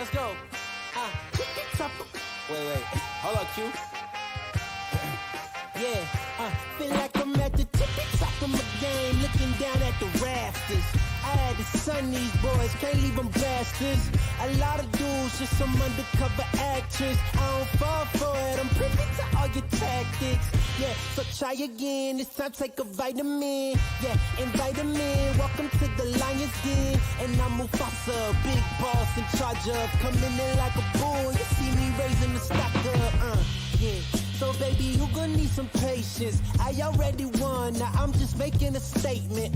Let's go. Wait. Hold up, Q. Yeah, feel like I'm at the tippy top of my game, looking down at the rafters. I had to sun these boys, can't leave them bastards. A lot of dudes, just some undercover actress. I don't fall for it, I'm privy to all your tactics. Yeah, so try again, this time take a vitamin. Yeah, invite them in, welcome to the Lion's Den. And I'm Mufasa, big boss in charge of coming in like a bull. You see me raising the stock up, yeah. So baby, you gonna need some patience. I already won, now I'm just making a statement,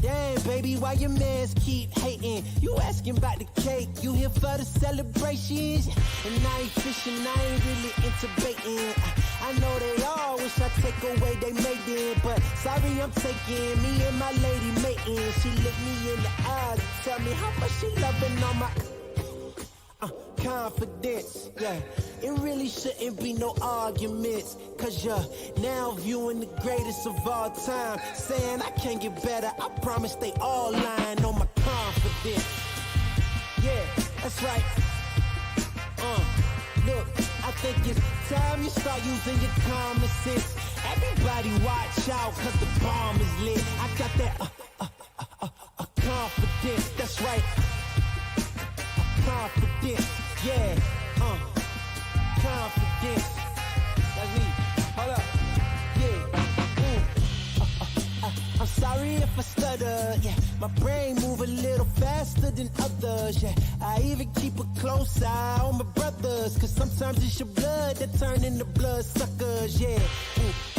Damn, baby, why your mans keep hating? You asking about the cake, you here for the celebrations? And I ain't fishing, I ain't really into baiting. I know they all wish I take away they maiden, but sorry I'm taking me and my lady mating. She looked me in the eyes and tell me how much she loving on my confidence, yeah. It really shouldn't be no arguments, cause you're now viewing the greatest of all time, saying I can't get better, I promise they all lying on my confidence. Yeah, that's right. Look, I think it's time you start using your common sense. Everybody watch out, cause the bomb is lit. I got that confidence, that's right. Confidence, yeah, confidence. That's me. Hold up, yeah. I'm sorry if I stutter, yeah. My brain move a little faster than others, yeah. I even keep a close eye on my brothers, cause sometimes it's your blood that turn into blood suckers, yeah.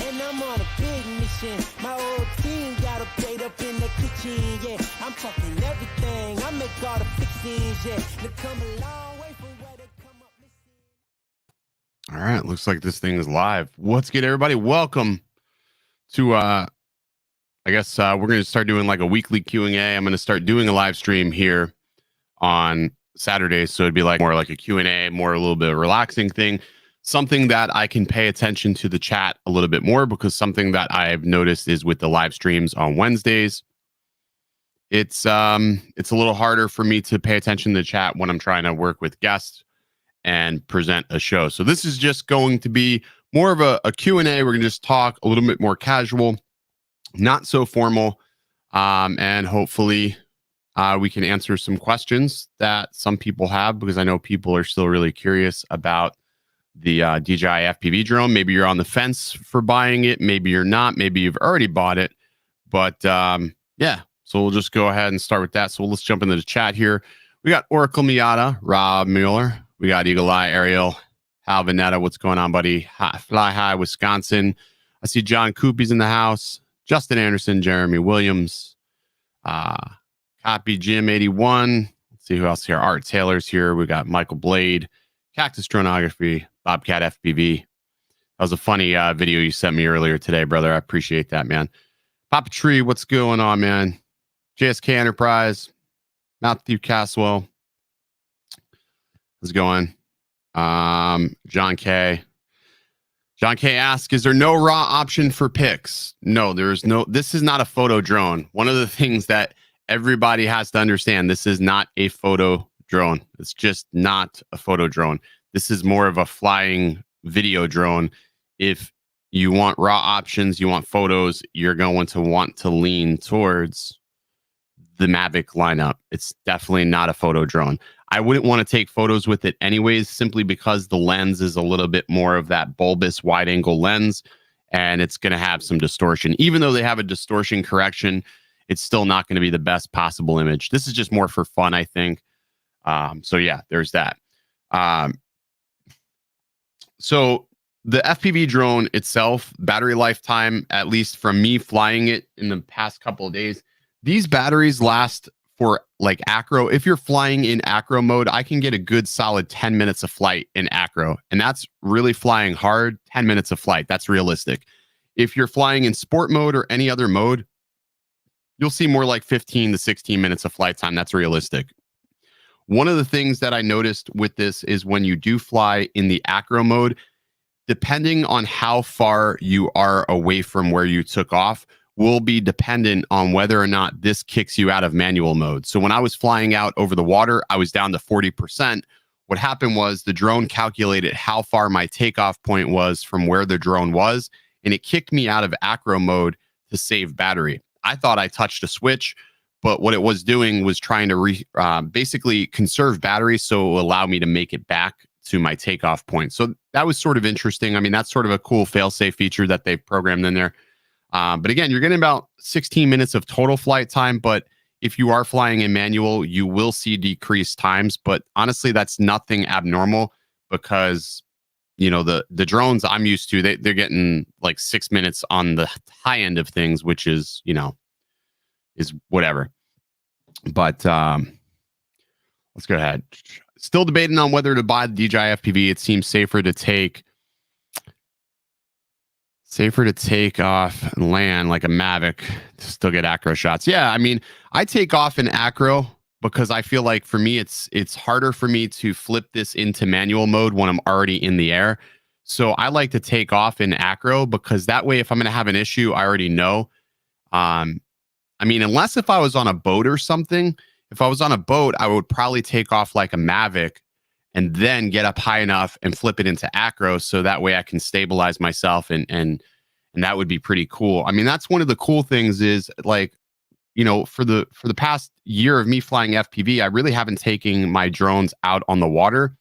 And I'm on a big mission. My whole team got a plate up in the kitchen, yeah. I'm talking everything, I make all the fixings, yeah. They come a long way from where they come up missing. All right, looks like this thing is live. What's good, everybody? Welcome to I guess we're going to start doing like a weekly Q&A. I'm going to start doing a live stream here on Saturdays, so it'd be like more like a Q&A, more a little bit of a relaxing thing, something that I can pay attention to the chat a little bit more, because something that I've noticed is with the live streams on Wednesdays, it's a little harder for me to pay attention to the chat when I'm trying to work with guests and present a show. So this is just going to be more of a Q&A. We're going to just talk a little bit more casual, not so formal, and hopefully we can answer some questions that some people have, because I know people are still really curious about the DJI FPV drone. Maybe you're on the fence for buying it. Maybe you're not. Maybe you've already bought it. But yeah, so we'll just go ahead and start with that. So let's jump into the chat here. We got Oracle Miata, Rob Mueller. We got Eagle Eye, Ariel, Hal Vanetta. What's going on, buddy? Fly High, Wisconsin. I see John Coopy's in the house. Justin Anderson, Jeremy Williams, Copy Jim 81. Let's see who else here. Art Taylor's here. We got Michael Blade, Cactus Dronography, Bobcat FPV. That was a funny video you sent me earlier today, brother. I appreciate that, man. Papa Tree, what's going on, man? JSK Enterprise, Matthew Caswell. How's it going? John K. John K asks, is there no raw option for pics? No, there's no. This is not a photo drone. One of the things that everybody has to understand, this is not a photo drone. It's just not a photo drone. This is more of a flying video drone. If you want raw options, you want photos, you're going to want to lean towards the Mavic lineup. It's definitely not a photo drone. I wouldn't want to take photos with it anyways, simply because the lens is a little bit more of that bulbous wide angle lens, and it's going to have some distortion. Even though they have a distortion correction, it's still not going to be the best possible image. This is just more for fun, I think. So yeah, there's that. So the FPV drone itself, battery lifetime, at least from me flying it in the past couple of days, these batteries last for like acro. If you're flying in acro mode, I can get a good solid 10 minutes of flight in acro. And that's really flying hard, 10 minutes of flight. That's realistic. If you're flying in sport mode or any other mode, you'll see more like 15 to 16 minutes of flight time. That's realistic. One of the things that I noticed with this is when you do fly in the acro mode, depending on how far you are away from where you took off, will be dependent on whether or not this kicks you out of manual mode. So when I was flying out over the water, I was down to 40%. What happened was the drone calculated how far my takeoff point was from where the drone was, and it kicked me out of acro mode to save battery. I thought I touched a switch, but what it was doing was trying to basically conserve battery so it will allow me to make it back to my takeoff point. So that was sort of interesting. I mean, that's sort of a cool fail-safe feature that they've programmed in there. But again, you're getting about 16 minutes of total flight time. But if you are flying in manual, you will see decreased times. But honestly, that's nothing abnormal because, you know, the drones I'm used to, they're getting like 6 minutes on the high end of things, which is, you know, is whatever. But let's go ahead. Still debating on whether to buy the DJI FPV. It seems safer to take off and land like a Mavic to still get acro shots. Yeah, I mean, I take off in acro because I feel like for me, it's harder for me to flip this into manual mode when I'm already in the air. So I like to take off in acro because that way, if I'm going to have an issue, I already know. I mean, unless if I was on a boat or something, if I was on a boat, I would probably take off like a Mavic and then get up high enough and flip it into acro so that way I can stabilize myself and that would be pretty cool. I mean, that's one of the cool things is like, you know, for the past year of me flying FPV, I really haven't taken my drones out on the water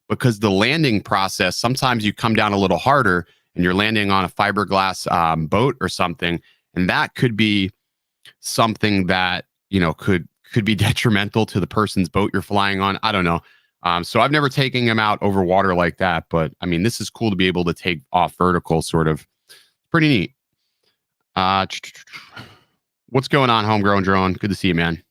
because the landing process, sometimes you come down a little harder and you're landing on a fiberglass boat or something, and that could be something that, you know, could be detrimental to the person's boat you're flying on. I don't know. So I've never taken them out over water like that, but I mean, this is cool to be able to take off vertical, sort of. Pretty neat. What's going on, Homegrown Drone? Good to see you, man.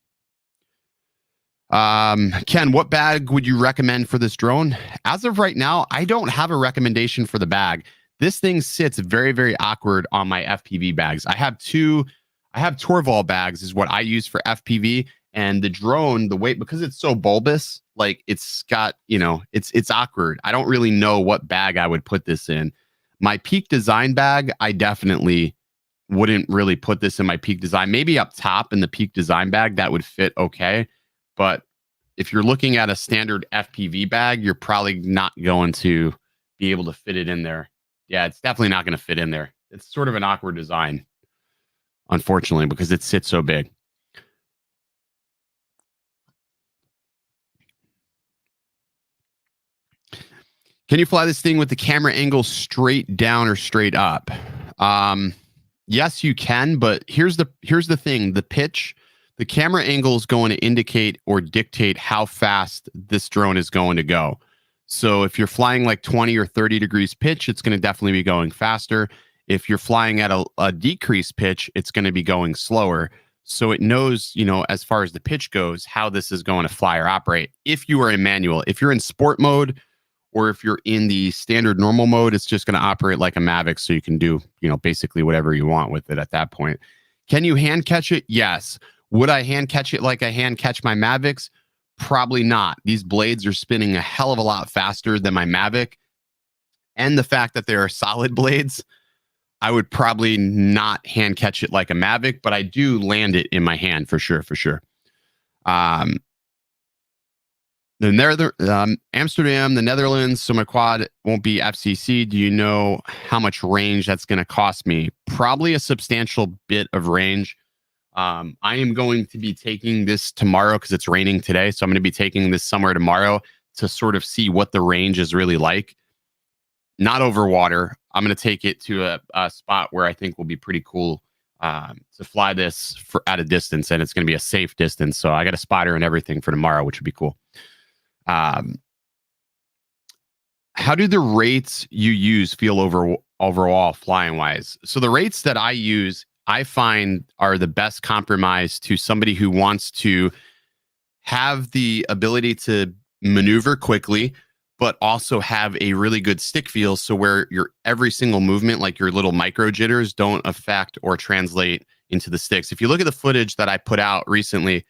Ken, what bag would you recommend for this drone? As of right now, I don't have a recommendation for the bag. This thing sits very, very awkward on my FPV bags. I have Torvald bags is what I use for FPV, and the drone, the weight, because it's so bulbous, like it's got, you know, it's awkward. I don't really know what bag I would put this in. My Peak Design bag, I definitely wouldn't really put this in my Peak Design. Maybe up top in the Peak Design bag, that would fit okay. But if you're looking at a standard FPV bag, you're probably not going to be able to fit it in there. Yeah, it's definitely not going to fit in there. It's sort of an awkward design, unfortunately, because it sits so big. Can you fly this thing with the camera angle straight down or straight up? Yes, you can, but here's the thing. The pitch, the camera angle is going to indicate or dictate how fast this drone is going to go. So if you're flying like 20 or 30 degrees pitch, it's going to definitely be going faster. If you're flying at a decreased pitch, it's going to be going slower. So it knows, you know, as far as the pitch goes, how this is going to fly or operate. If you are in manual, if you're in sport mode, or if you're in the standard normal mode, it's just going to operate like a Mavic. So you can do, you know, basically whatever you want with it at that point. Can you hand catch it? Yes. Would I hand catch it like I hand catch my Mavics? Probably not. These blades are spinning a hell of a lot faster than my Mavic. And the fact that they are solid blades, I would probably not hand catch it like a Mavic, but I do land it in my hand for sure, for sure. Amsterdam, the Netherlands, so my quad won't be FCC. Do you know how much range that's going to cost me? Probably a substantial bit of range. I am going to be taking this tomorrow because it's raining today. So I'm going to be taking this somewhere tomorrow to sort of see what the range is really like. Not over water. I'm going to take it to a spot where I think will be pretty cool to fly this for at a distance, and it's going to be a safe distance. So I got a spotter and everything for tomorrow, which would be cool. How do the rates you use feel overall flying wise? So the rates that I use, I find are the best compromise to somebody who wants to have the ability to maneuver quickly, but also have a really good stick feel. So where your every single movement, like your little micro jitters, don't affect or translate into the sticks. If you look at the footage that I put out recently,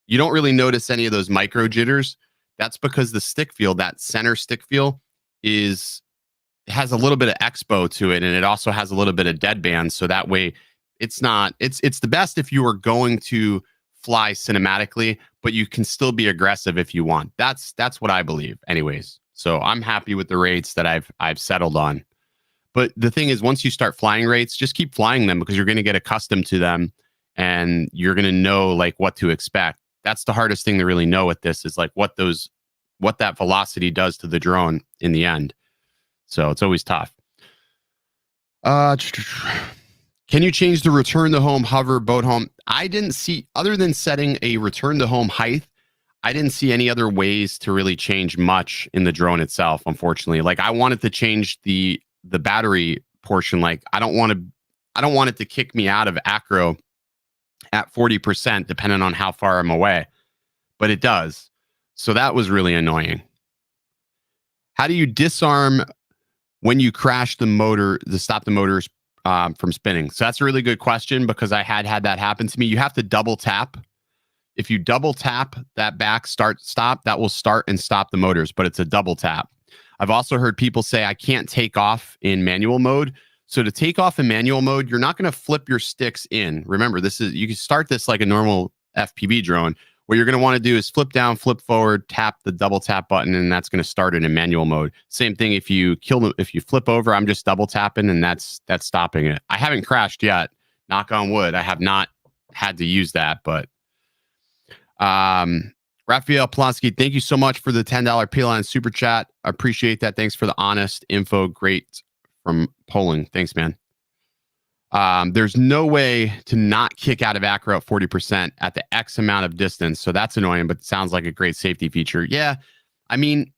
you don't really notice any of those micro jitters. That's because the stick feel, that center stick feel, has a little bit of expo to it, and it also has a little bit of deadband. So that way It's not. It's the best if you are going to fly cinematically, but you can still be aggressive if you want. That's what I believe, anyways. So I'm happy with the rates that I've settled on. But the thing is, once you start flying rates, just keep flying them because you're going to get accustomed to them, and you're going to know like what to expect. That's the hardest thing to really know with this is like what that velocity does to the drone in the end. So it's always tough. Can you change the return to home, hover, boat home? I didn't see, other than setting a return to home height, I didn't see any other ways to really change much in the drone itself, unfortunately. Like I wanted to change the battery portion. Like I don't want it to kick me out of acro at 40%, depending on how far I'm away. But it does. So that was really annoying. How do you disarm when you crash the motor, to stop the motors from spinning? So that's a really good question because I had that happen to me. You have to double tap. If you double tap that back stop, that will start and stop the motors, but it's a double tap. I've also heard people say I can't take off in manual mode. So to take off in manual mode, you're not going to flip your sticks in. Remember, you can start this like a normal FPV drone. What you're going to want to do is flip down, flip forward, tap the double tap button, and that's going to start it in manual mode. Same thing if you flip over, I'm just double tapping, and that's stopping it. I haven't crashed yet. Knock on wood. I have not had to use that, but Raphael Plonsky, thank you so much for the $10 P-Line super chat. I appreciate that. Thanks for the honest info. Great from Poland. Thanks, man. There's no way to not kick out of acro at 40% at the X amount of distance. So that's annoying, but it sounds like a great safety feature. Yeah. I mean,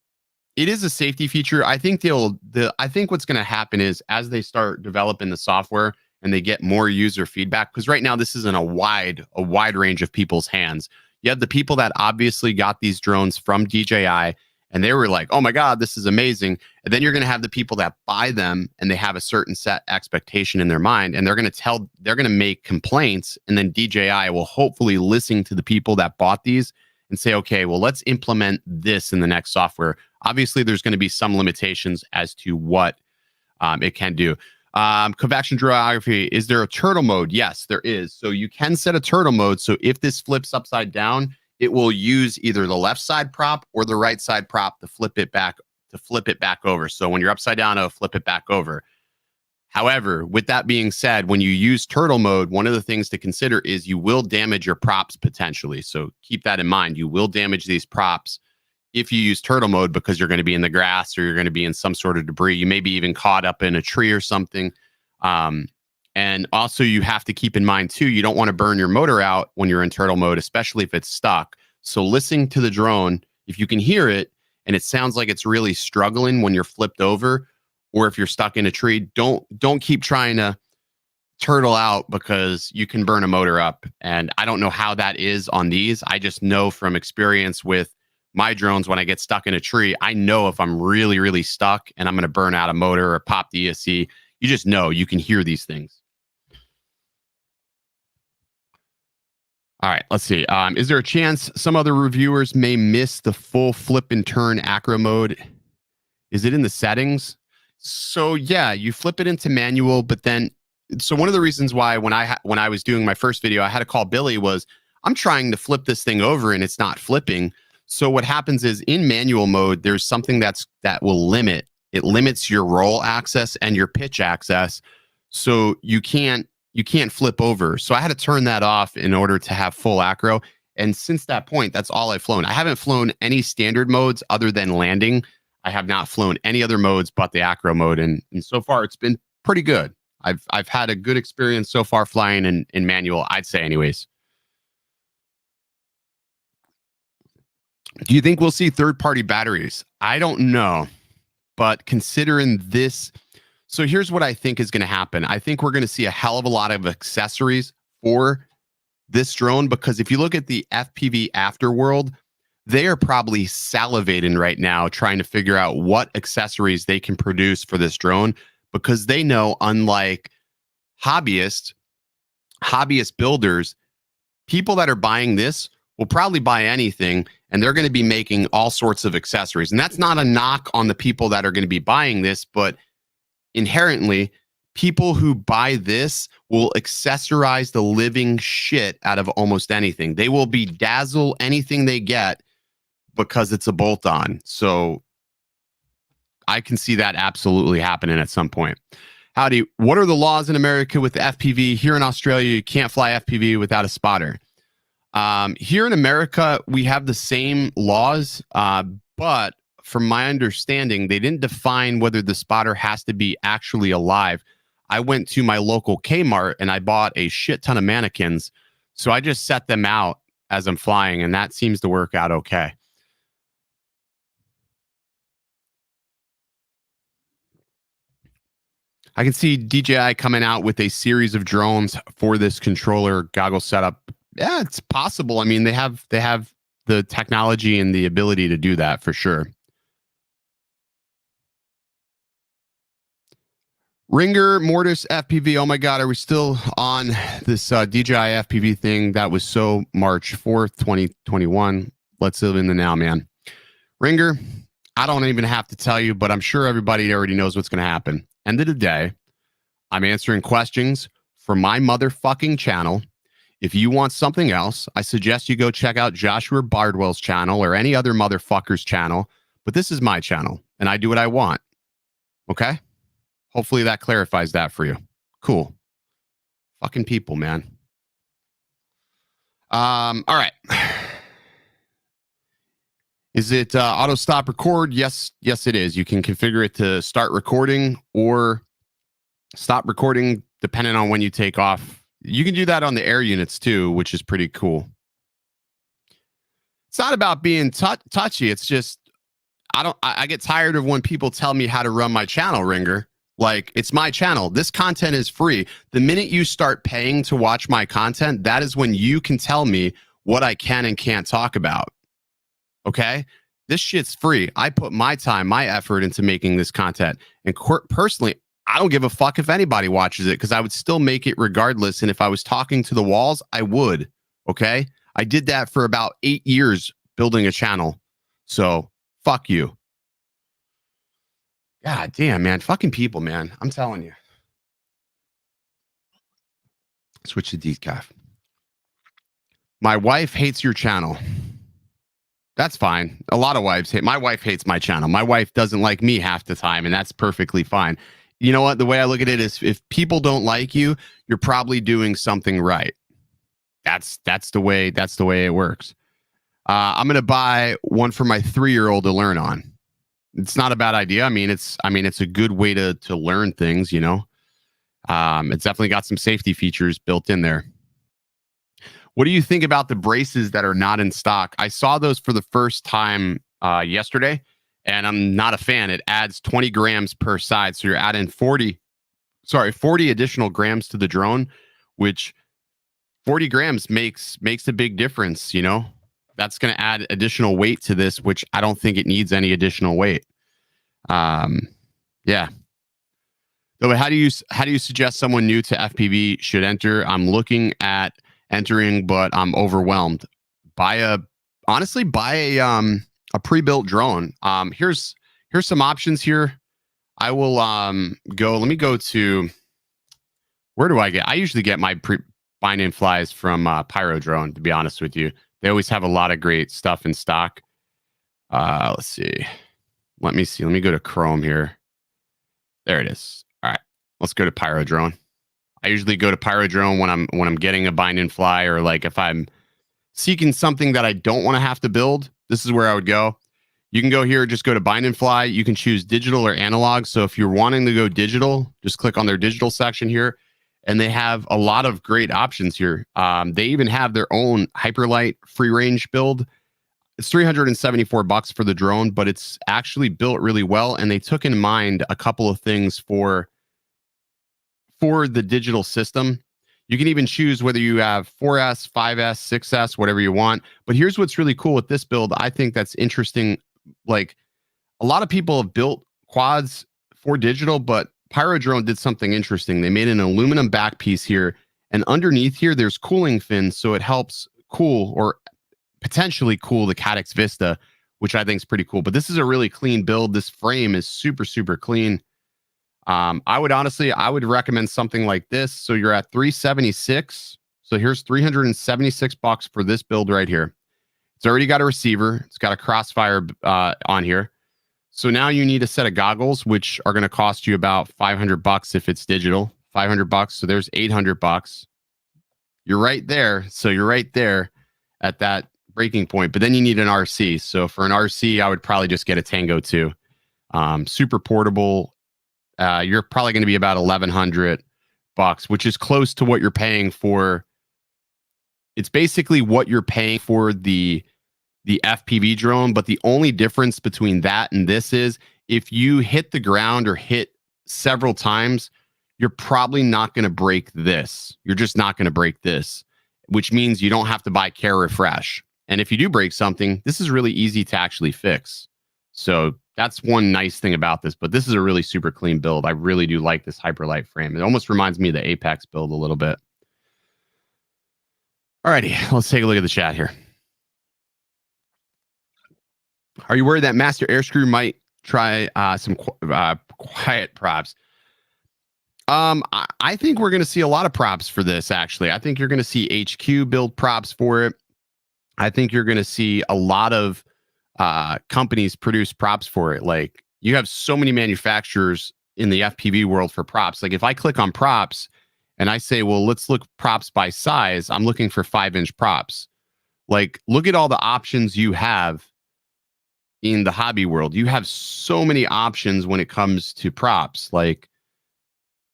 it is a safety feature. I think I think what's going to happen is as they start developing the software and they get more user feedback, because right now this is in a wide range of people's hands. You have the people that obviously got these drones from DJI and they were like, oh my God, this is amazing. And then you're going to have the people that buy them and they have a certain set expectation in their mind and they're going to make complaints. And then DJI will hopefully listen to the people that bought these and say, okay, well, let's implement this in the next software. Obviously, there's going to be some limitations as to what it can do. Convection geography, is there a turtle mode? Yes, there is. So you can set a turtle mode. So if this flips upside down, it will use either the left side prop or the right side prop to flip it back over. So when you're upside down, it'll flip it back over. However, with that being said, when you use turtle mode, one of the things to consider is you will damage your props potentially. So keep that in mind. You will damage these props if you use turtle mode because you're going to be in the grass or you're going to be in some sort of debris. You may be even caught up in a tree or something. And also you have to keep in mind too, you don't want to burn your motor out when you're in turtle mode, especially if it's stuck. So listening to the drone, if you can hear it and it sounds like it's really struggling when you're flipped over or if you're stuck in a tree, don't keep trying to turtle out because you can burn a motor up. And I don't know how that is on these. I just know from experience with my drones, when I get stuck in a tree, I know if I'm really, really stuck and I'm going to burn out a motor or pop the ESC, you just know you can hear these things. All right, let's see. Is there a chance some other reviewers may miss the full flip and turn acro mode? Is it in the settings? So yeah, you flip it into manual, but then, so one of the reasons why when I was doing my first video, I had to call Billy was I'm trying to flip this thing over and it's not flipping. So what happens is in manual mode, there's something that will limits your roll access and your pitch access. So you can't flip over. So I had to turn that off in order to have full acro. And since that point, that's all I've flown. I haven't flown any standard modes other than landing. I have not flown any other modes but the acro mode. And so far it's been pretty good. I've had a good experience so far flying in manual, I'd say anyways. Do you think we'll see third-party batteries? I don't know, but considering this, so here's what I think is going to happen. I think we're going to see a hell of a lot of accessories for this drone because if you look at the FPV afterworld, they are probably salivating right now trying to figure out what accessories they can produce for this drone because they know, unlike hobbyist builders, people that are buying this will probably buy anything and they're going to be making all sorts of accessories. And that's not a knock on the people that are going to be buying this, but inherently people who buy this will accessorize the living shit out of almost anything. They will bedazzle anything they get because it's a bolt-on. So I can see that absolutely happening at some point. Howdy, what are the laws in America with the FPV? Here in Australia, you can't fly FPV without a spotter. Here in America, we have the same laws, but from my understanding, they didn't define whether the spotter has to be actually alive. I went to my local Kmart and I bought a shit ton of mannequins. So I just set them out as I'm flying, and that seems to work out okay. I can see DJI coming out with a series of drones for this controller goggle setup. Yeah, it's possible. I mean, they have the technology and the ability to do that for sure. Ringer, Mortis, FPV. Oh my God, are we still on this DJI FPV thing? That was so March 4th, 2021. Let's live in the now, man. Ringer, I don't even have to tell you, but I'm sure everybody already knows what's going to happen. End of the day, I'm answering questions for my motherfucking channel. If you want something else, I suggest you go check out Joshua Bardwell's channel or any other motherfucker's channel. But this is my channel, and I do what I want. Okay? Hopefully that clarifies that for you. Cool. Fucking people, man. All right. Is it auto stop record? Yes, it is. You can configure it to start recording or stop recording depending on when you take off. You can do that on the air units too, which is pretty cool. It's not about being touchy. It's just I get tired of when people tell me how to run my channel, Ringer. Like, it's my channel. This content is free. The minute you start paying to watch my content, that is when you can tell me what I can and can't talk about. Okay? This shit's free. I put my time, my effort into making this content. And personally, I don't give a fuck if anybody watches it because I would still make it regardless. And if I was talking to the walls, I would. Okay? I did that for about 8 years building a channel. So, fuck you. God damn, man. Fucking people, man. I'm telling you. Switch to decaf. My wife hates your channel. That's fine. A lot of wives hate. My wife hates my channel. My wife doesn't like me half the time, and that's perfectly fine. You know what? The way I look at it is, if people don't like you, you're probably doing something right. That's the way it works. I'm gonna buy one for my 3-year-old to learn on. It's not a bad idea. I mean, it's a good way to learn things, you know. It's definitely got some safety features built in there. What do you think about the braces that are not in stock? I saw those for the first time yesterday, and I'm not a fan. It adds 20 grams per side, so you're adding 40 additional grams to the drone, which 40 grams makes a big difference, you know. That's going to add additional weight to this, which I don't think it needs any additional weight. Yeah. So how do you suggest someone new to FPV should enter? I'm looking at entering, but I'm overwhelmed. Buy a pre-built drone. Here's some options here. I will let me go to, where do I get? I usually get my bind and flies from Pyro Drone, to be honest with you. They always have a lot of great stuff in stock. Let's see. Let me see. Let me go to Chrome here. There it is. All right. Let's go to Pyro Drone. I usually go to Pyro Drone when I'm getting a bind and fly, or like if I'm seeking something that I don't want to have to build. This is where I would go. You can go here, just go to bind and fly. You can choose digital or analog. So if you're wanting to go digital, just click on their digital section here. And they have a lot of great options here. They even have their own Hyperlight free range build. It's $374 for the drone, but it's actually built really well. And they took in mind a couple of things for the digital system. You can even choose whether you have 4S, 5S, 6S, whatever you want. But here's what's really cool with this build. I think that's interesting. Like, a lot of people have built quads for digital, but Pyro Drone did something interesting. They made an aluminum back piece here, and underneath here, there's cooling fins, so it helps cool or potentially cool the Caddx Vista, which I think is pretty cool. But this is a really clean build. This frame is super, super clean. I would recommend something like this. So you're at 376. So here's 376 bucks for this build right here. It's already got a receiver. It's got a crossfire on here. So now you need a set of goggles, which are going to cost you about 500 bucks if it's digital. 500 bucks. So there's 800 bucks. You're right there. So you're right there at that breaking point. But then you need an RC. So for an RC, I would probably just get a Tango 2. Super portable. You're probably going to be about 1,100 bucks, which is close to what you're paying for. It's basically what you're paying for the FPV drone, but the only difference between that and this is if you hit the ground or hit several times, you're probably not going to break this. You're just not going to break this, which means you don't have to buy care refresh. And if you do break something, this is really easy to actually fix. So that's one nice thing about this, but this is a really super clean build. I really do like this Hyperlight frame. It almost reminds me of the Apex build a little bit. Alrighty, let's take a look at the chat here. Are you worried that Master Airscrew might try some quiet props? I think we're going to see a lot of props for this, actually. I think you're going to see HQ build props for it. I think you're going to see a lot of companies produce props for it. Like, you have so many manufacturers in the FPV world for props. Like, if I click on props and I say, well, let's look props by size, I'm looking for 5-inch props. Like, look at all the options you have in the hobby world. You have so many options when it comes to props. Like,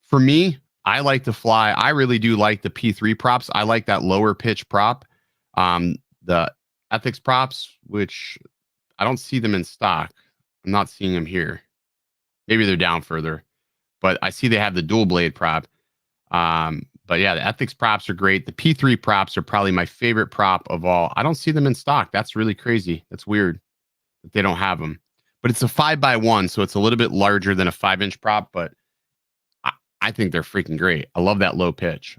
for me, I like to fly. I really do like the P3 props. I like that lower pitch prop. The Ethics props, which I don't see them in stock. I'm not seeing them here. Maybe they're down further, but I see they have the dual blade prop. But yeah, the Ethics props are great. The P3 props are probably my favorite prop of all. I don't see them in stock. That's really crazy. That's weird that they don't have them, but it's a 5x1, so it's a little bit larger than a 5-inch prop, but I think they're freaking great. I love that low pitch.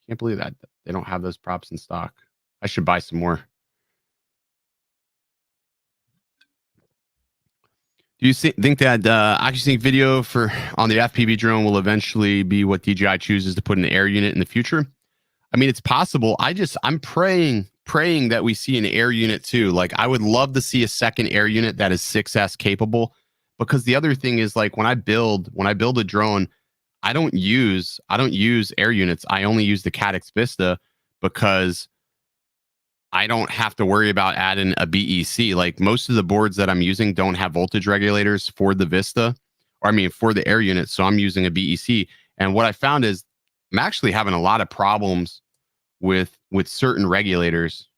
Can't believe that they don't have those props in stock. I should buy some more. Do you think that AccuSync video on the FPV drone will eventually be what DJI chooses to put in the air unit in the future? I mean, it's possible. I'm praying that we see an air unit too. Like, I would love to see a second air unit that is 6S capable, because the other thing is, like, when I build a drone, I don't use air units. I only use the Caddx Vista because I don't have to worry about adding a BEC. Like, most of the boards that I'm using don't have voltage regulators for the Vista, for the air unit. So I'm using a BEC. And what I found is I'm actually having a lot of problems with certain regulators.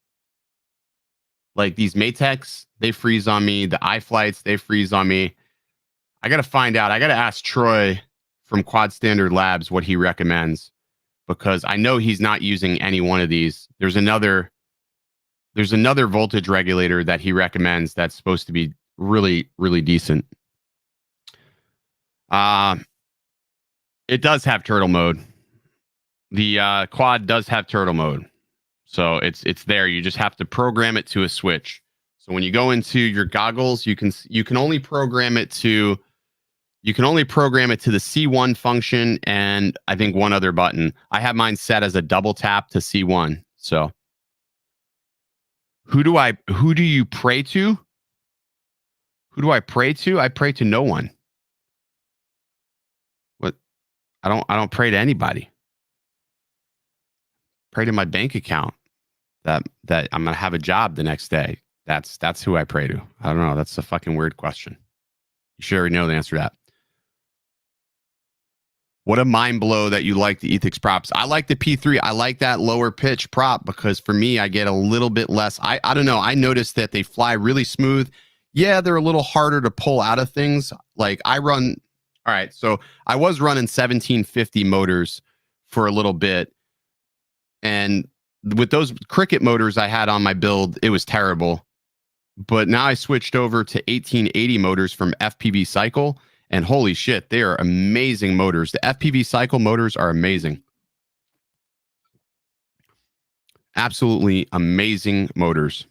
Like these Matex, they freeze on me. The iFlights, they freeze on me. I got to find out. I got to ask Troy from Quad Standard Labs what he recommends, because I know he's not using any one of these. There's another voltage regulator that he recommends that's supposed to be really, really decent. It does have turtle mode. The quad does have turtle mode. So it's there. You just have to program it to a switch. So when you go into your goggles, you can only program it to the C1 function, and I think one other button. I have mine set as a double tap to C1. So who do you pray to? Who do I pray to? I pray to no one. What? I don't pray to anybody. Pray to my bank account that I'm gonna have a job the next day. That's who I pray to. I don't know. That's a fucking weird question. You should already know the answer to that. What a mind blow that you like the Ethics props. I like the P3. I like that lower pitch prop because for me, I get a little bit less. I don't know. I noticed that they fly really smooth. Yeah, they're a little harder to pull out of things. Like I run. All right. So I was running 1750 motors for a little bit. And with those Cricket motors I had on my build, it was terrible. But now I switched over to 1880 motors from FPV Cycle. And holy shit, they are amazing motors. The FPV Cycle motors are amazing. Absolutely amazing motors.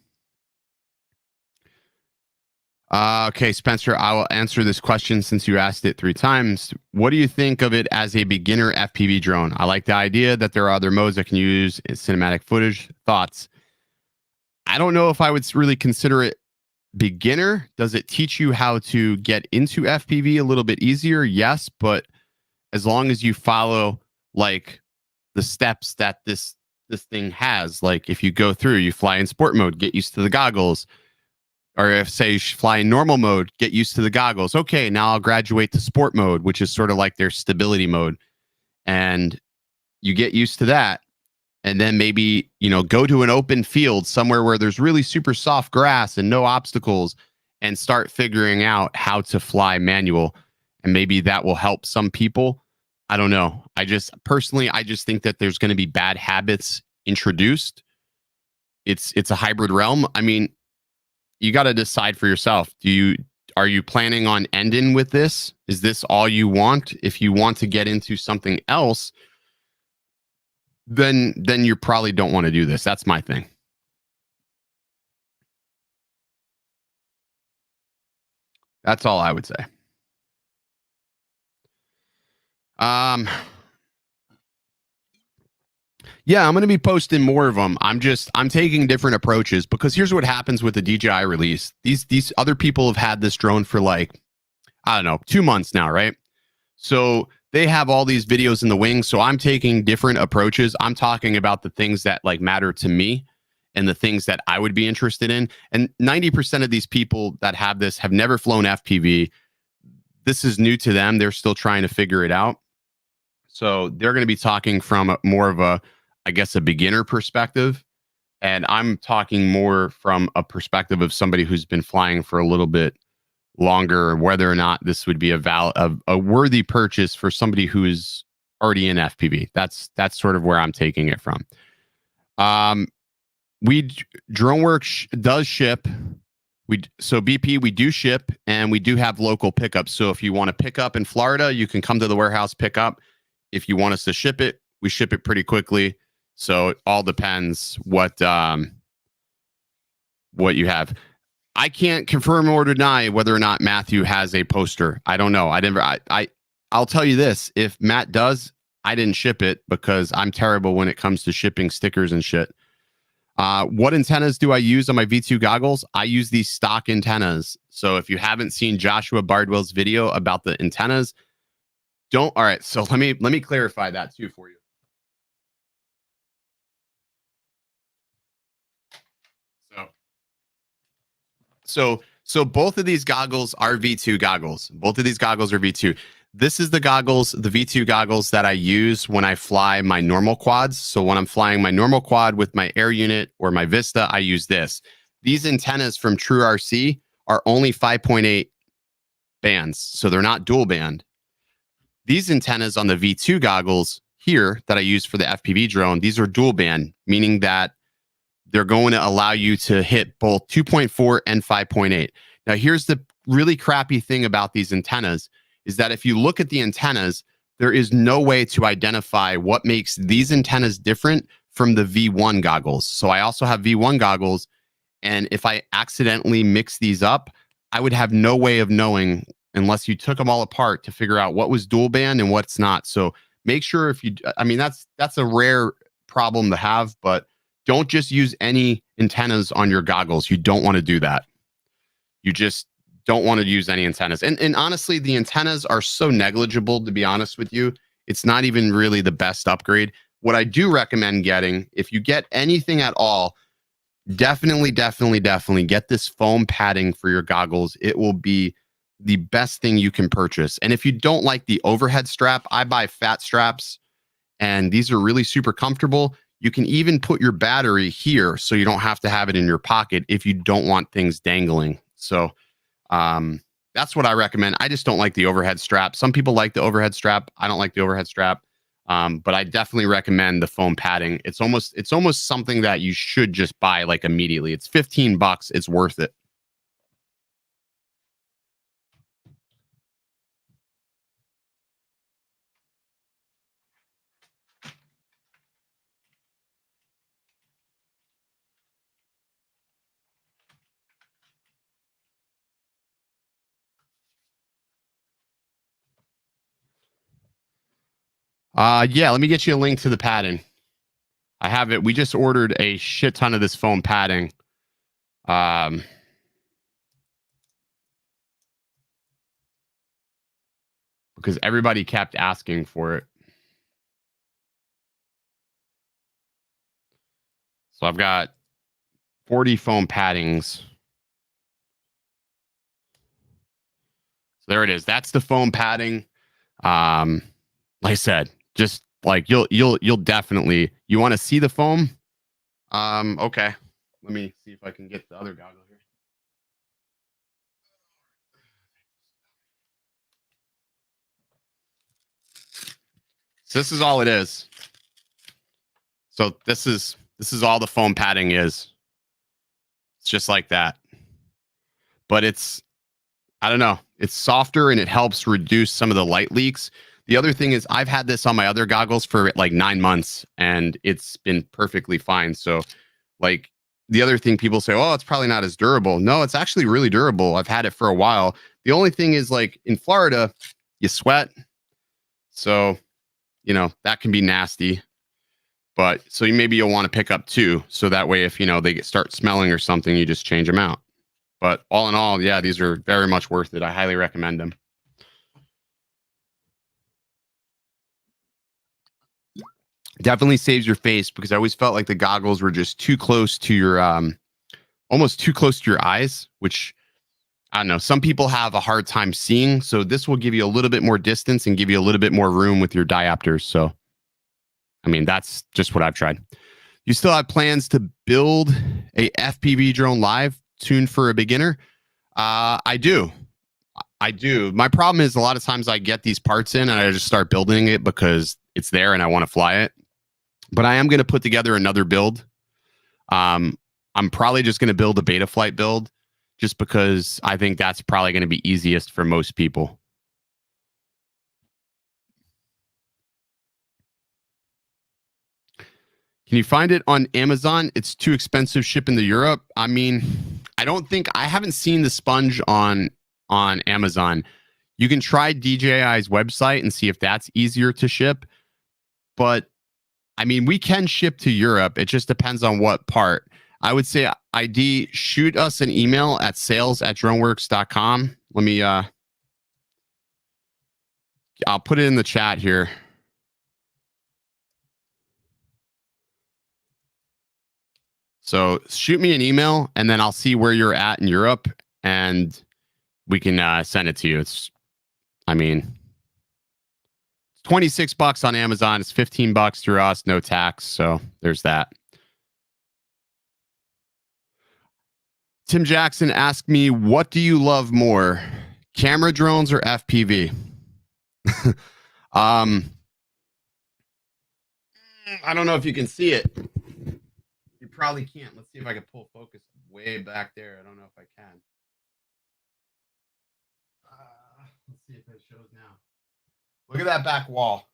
Okay, Spencer, I will answer this question since you asked it 3 times. What do you think of it as a beginner FPV drone? I like the idea that there are other modes that can use cinematic footage. Thoughts? I don't know if I would really consider it beginner. Does it teach you how to get into FPV a little bit easier? Yes, but as long as you follow like the steps that this thing has, like if you go through, you fly in sport mode, get used to the goggles, or if say you fly in normal mode, get used to the goggles. Okay, now I'll graduate to sport mode, which is sort of like their stability mode, and you get used to that, and then maybe go to an open field somewhere where there's really super soft grass and no obstacles, and start figuring out how to fly manual, and maybe that will help some people. I don't know. I just think that there's going to be bad habits introduced. It's a hybrid realm. I mean, you got to decide for yourself. Are you planning on ending with this? Is this all you want? If you want to get into something else, then you probably don't want to do this. That's my thing. That's all I would say. Yeah, I'm going to be posting more of them. I'm taking different approaches because here's what happens with the DJI release. These other people have had this drone for like, I don't know, 2 months now, right? So they have all these videos in the wings. So I'm taking different approaches. I'm talking about the things that like matter to me and the things that I would be interested in. And 90% of these people that have this have never flown FPV. This is new to them. They're still trying to figure it out. So they're going to be talking from more of a, I guess, a beginner perspective. And I'm talking more from a perspective of somebody who's been flying for a little bit longer, whether or not this would be a worthy purchase for somebody who is already in FPV. That's sort of where I'm taking it from. We DroneWorks does ship. So BP, we do ship, and we do have local pickups. So if you want to pick up in Florida, you can come to the warehouse, pick up. If you want us to ship it, we ship it pretty quickly. So it all depends what you have. I can't confirm or deny whether or not Matthew has a poster. I don't know. I'll tell you this. If Matt does, I didn't ship it because I'm terrible when it comes to shipping stickers and shit. What antennas do I use on my V2 goggles? I use these stock antennas. So if you haven't seen Joshua Bardwell's video about the antennas, all right. So let me clarify that too for you. So both of these goggles are V2 goggles. Both of these goggles are V2. This is the V2 goggles that I use when I fly my normal quads. So when I'm flying my normal quad with my air unit or my Vista, I use this. These antennas from True RC are only 5.8 bands. So they're not dual band. These antennas on the V2 goggles here that I use for the FPV drone, these are dual band, meaning that they're going to allow you to hit both 2.4 and 5.8. Now, here's the really crappy thing about these antennas is that if you look at the antennas, there is no way to identify what makes these antennas different from the V1 goggles. So I also have V1 goggles, and if I accidentally mix these up, I would have no way of knowing unless you took them all apart to figure out what was dual band and what's not. So make sure that's a rare problem to have, but don't just use any antennas on your goggles. You don't want to do that. You just don't want to use any antennas. And honestly, the antennas are so negligible, to be honest with you. It's not even really the best upgrade. What I do recommend getting, if you get anything at all, definitely get this foam padding for your goggles. It will be the best thing you can purchase. And if you don't like the overhead strap, I buy fat straps, and these are really super comfortable. You can even put your battery here so you don't have to have it in your pocket if you don't want things dangling. So that's what I recommend. I just don't like the overhead strap. Some people like the overhead strap. I don't like the overhead strap. But I definitely recommend the foam padding. It's almost something that you should just buy like immediately. It's $15. It's worth it. Yeah, let me get you a link to the padding. I have it. We just ordered a shit ton of this foam padding. Because everybody kept asking for it. So I've got 40 foam paddings. So there it is. That's the foam padding. Like I said, just like you'll definitely, you want to see the foam? Okay. Let me see if I can get the other goggle here. So this is all it is. So this is all the foam padding is. It's just like that. But it's, I don't know, it's softer and it helps reduce some of the light leaks. The other thing is I've had this on my other goggles for like 9 months and it's been perfectly fine. So like the other thing people say, oh, it's probably not as durable. No, it's actually really durable. I've had it for a while. The only thing is like in Florida, you sweat. So, you know, that can be nasty. But so maybe you'll want to pick up 2. So that way, if, you know, they start smelling or something, you just change them out. But all in all, yeah, these are very much worth it. I highly recommend them. Definitely saves your face because I always felt like the goggles were just too close to your, almost too close to your eyes, which I don't know. Some people have a hard time seeing. So this will give you a little bit more distance and give you a little bit more room with your diopters. So, I mean, that's just what I've tried. You still have plans to build a FPV drone live tuned for a beginner? I do. My problem is a lot of times I get these parts in and I just start building it because it's there and I want to fly it. But I am going to put together another build. I'm probably just going to build a beta flight build just because I think that's probably going to be easiest for most people. Can you find it on Amazon? It's too expensive shipping to Europe. I mean, I haven't seen the sponge on Amazon. You can try DJI's website and see if that's easier to ship. But I mean, we can ship to Europe. It just depends on what part. I would say ID, shoot us an email at sales@droneworks.com. Let me, I'll put it in the chat here. So shoot me an email and then I'll see where you're at in Europe and we can send it to you. It's 26 bucks on Amazon. It's 15 bucks through us, no tax. So there's that. Tim Jackson asked me, what do you love more, camera drones or FPV? I don't know if you can see it. You probably can't. Let's see if I can pull focus way back there. I don't know if I can. Let's see if it shows now. Look at that back wall.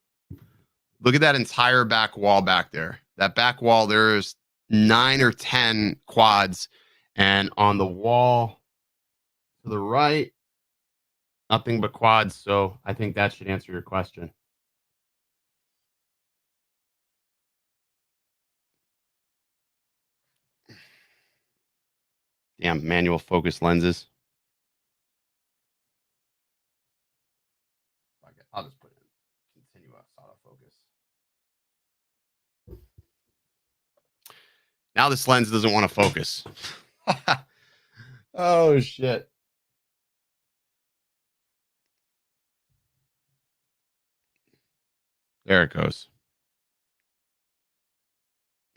Look at that entire back wall back there. That back wall, there's 9 or 10 quads. And on the wall to the right, nothing but quads. So I think that should answer your question. Damn, manual focus lenses. I'll just put in continuous autofocus. Now this lens doesn't want to focus. Oh, shit. There it goes.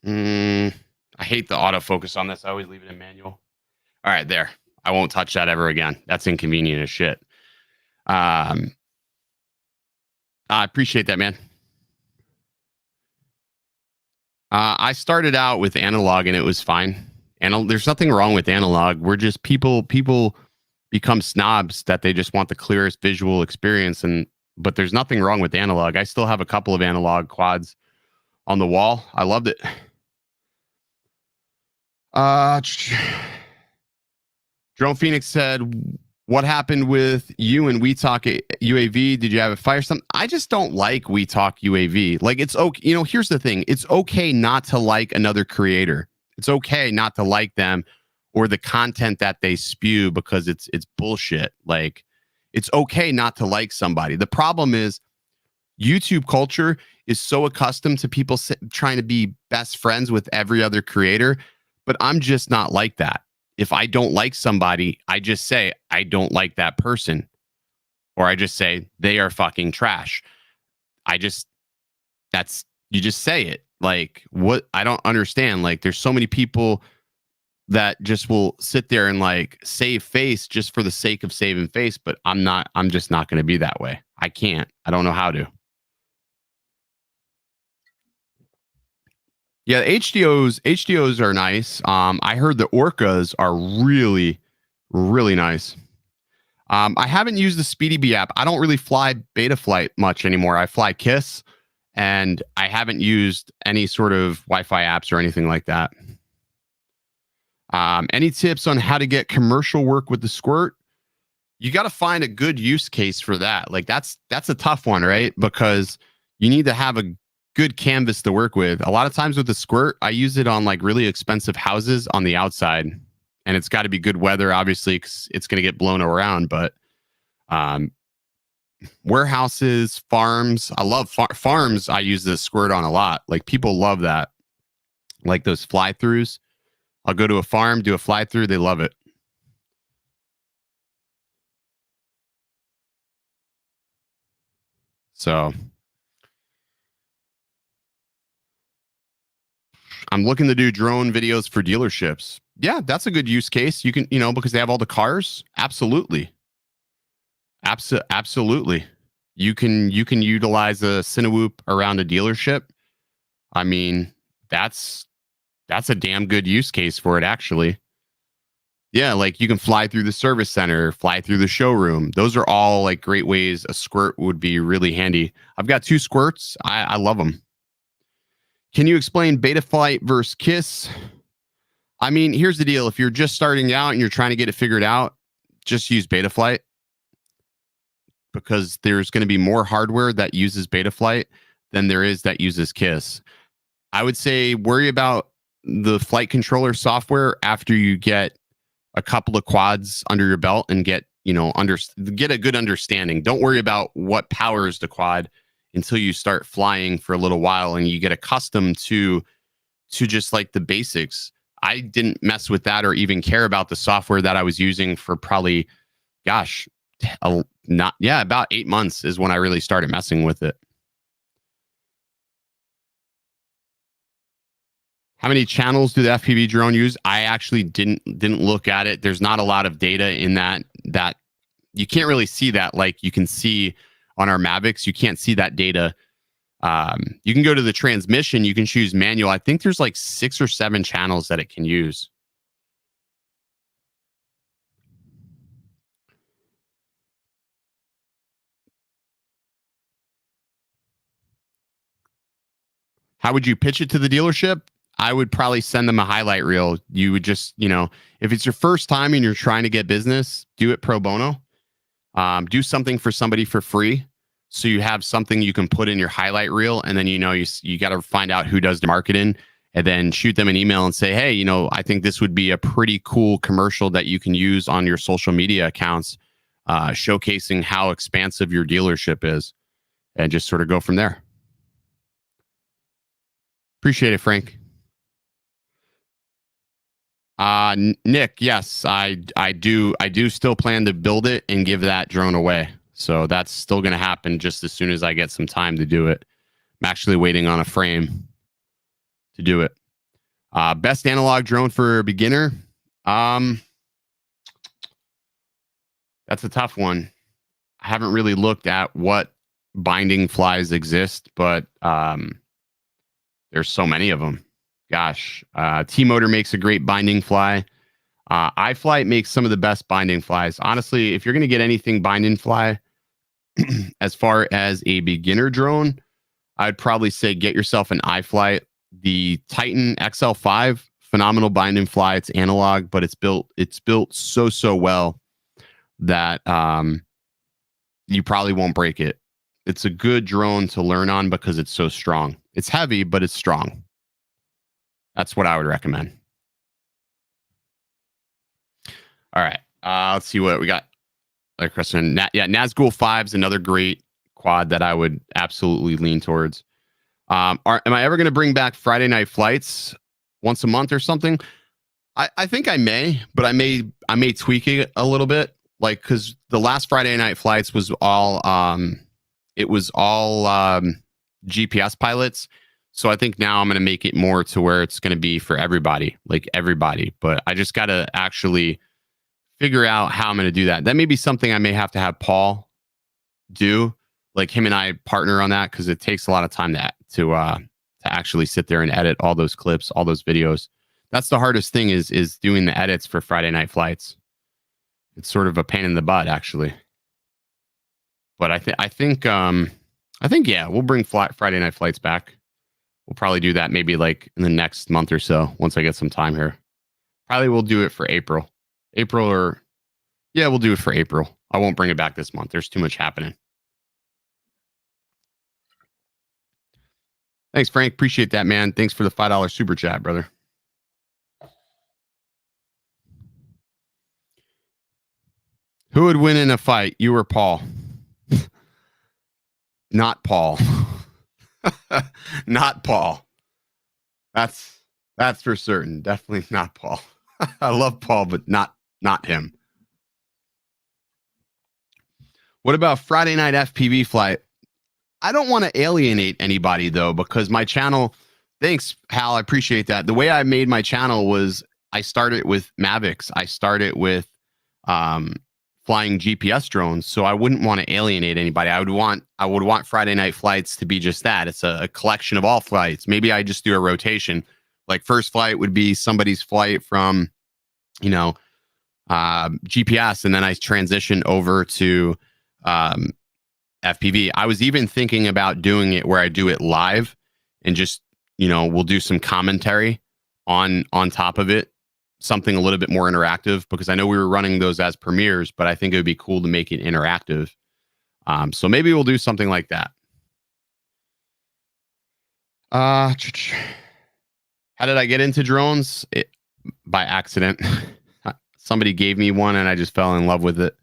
I hate the autofocus on this. I always leave it in manual. All right, there. I won't touch that ever again. That's inconvenient as shit. I appreciate that, man. I started out with analog and it was fine. And there's nothing wrong with analog. We're just people become snobs that they just want the clearest visual experience. But there's nothing wrong with analog. I still have a couple of analog quads on the wall. I loved it. Drone Phoenix said, What happened with you and We Talk UAV? Did you have a fire something? I just don't like We Talk UAV. Like, it's okay. You know, here's the thing. It's okay not to like another creator. It's okay not to like them or the content that they spew because it's bullshit. Like, it's okay not to like somebody. The problem is YouTube culture is so accustomed to people trying to be best friends with every other creator, but I'm just not like that. If I don't like somebody, I just say, I don't like that person. Or I just say, they are fucking trash. You just say it. Like, what? I don't understand. Like, there's so many people that just will sit there and like save face just for the sake of saving face. But I'm just not going to be that way. I can't. I don't know how to. Yeah, HDOs are nice. I heard the Orcas are really, really nice. I haven't used the Speedy Bee app. I don't really fly Betaflight much anymore. I fly Kiss, and I haven't used any sort of Wi-Fi apps or anything like that. Any tips on how to get commercial work with the Squirt? You got to find a good use case for that. Like that's a tough one, right? Because you need to have a good canvas to work with. A lot of times with the Squirt, I use it on like really expensive houses on the outside, and it's got to be good weather, obviously, because it's going to get blown around. But warehouses, farms, I love farms. I use the Squirt on a lot. Like people love that, like those fly throughs. I'll go to a farm, do a fly through. They love it. So I'm looking to do drone videos for dealerships. Yeah, that's a good use case. You can, because they have all the cars. Absolutely. Absolutely. You can utilize a Cinewhoop around a dealership. I mean, that's a damn good use case for it, actually. Yeah, like you can fly through the service center, fly through the showroom. Those are all like great ways a Squirt would be really handy. I've got 2 Squirts. I love them. Can you explain Betaflight versus Kiss? I mean, here's the deal. If you're just starting out and you're trying to get it figured out, just use Betaflight, because there's going to be more hardware that uses Betaflight than there is that uses Kiss. I would say worry about the flight controller software after you get a couple of quads under your belt and get a good understanding. Don't worry about what powers the quad until you start flying for a little while and you get accustomed to just like the basics. I didn't mess with that or even care about the software that I was using for probably, about 8 months is when I really started messing with it. How many channels do the FPV drone use? I actually didn't look at it. There's not a lot of data in that you can't really see that like you can see on our Mavics. You can't see that data. You can go to the transmission. You can choose manual. I think there's like 6 or 7 channels that it can use. How would you pitch it to the dealership? I would probably send them a highlight reel. You would just, if it's your first time and you're trying to get business, do it pro bono. Do something for somebody for free, so you have something you can put in your highlight reel, and then you got to find out who does the marketing, and then shoot them an email and say, hey, I think this would be a pretty cool commercial that you can use on your social media accounts, showcasing how expansive your dealership is, and just sort of go from there. Appreciate it, Frank. Nick, yes, I do still plan to build it and give that drone away. So that's still going to happen just as soon as I get some time to do it. I'm actually waiting on a frame to do it. Best analog drone for a beginner. That's a tough one. I haven't really looked at what binding flies exist, but there's so many of them. Gosh, T-Motor makes a great binding fly. iFlight makes some of the best binding flies. Honestly, if you're going to get anything binding fly, as far as a beginner drone, I'd probably say get yourself an iFlight. The Titan XL5, phenomenal binding fly. It's analog, but it's built so well that you probably won't break it. It's a good drone to learn on because it's so strong. It's heavy, but it's strong. That's what I would recommend. All right. Let's see what we got. Like question. Nazgul 5 is another great quad that I would absolutely lean towards. Am I ever going to bring back Friday night flights once a month or something? I think I may, but I may tweak it a little bit. Like, because the last Friday night flights was all GPS pilots. So I think now I'm going to make it more to where it's going to be for everybody, like everybody. But I just got to actually figure out how I'm going to do that. That may be something I may have to have Paul do, like him and I partner on that, because it takes a lot of time to actually sit there and edit all those clips, all those videos. That's the hardest thing is doing the edits for Friday night flights. It's sort of a pain in the butt, actually. But I think yeah, we'll bring Friday night flights back. We'll probably do that maybe like in the next month or so once I get some time here. Probably we'll do it for April. We'll do it for April. I won't bring it back this month. There's too much happening. Thanks, Frank. Appreciate that, man. Thanks for the $5 super chat, brother. Who would win in a fight, you or Paul? Not Paul. Not Paul. That's for certain. Definitely not Paul. I love Paul, but not him. What about Friday night FPV flight? I don't want to alienate anybody though, because my channel, thanks, Hal, I appreciate that. The way I made my channel was I started with Mavics. I started with flying GPS drones, so I wouldn't want to alienate anybody. I would want Friday night flights to be just that. It's a collection of all flights. Maybe I just do a rotation. Like first flight would be somebody's flight from, GPS, and then I transition over to FPV. I was even thinking about doing it where I do it live and just, we'll do some commentary on top of it. Something a little bit more interactive, because I know we were running those as premieres, but I think it would be cool to make it interactive. So maybe we'll do something like that. How did I get into drones? By accident. Somebody gave me one and I just fell in love with it.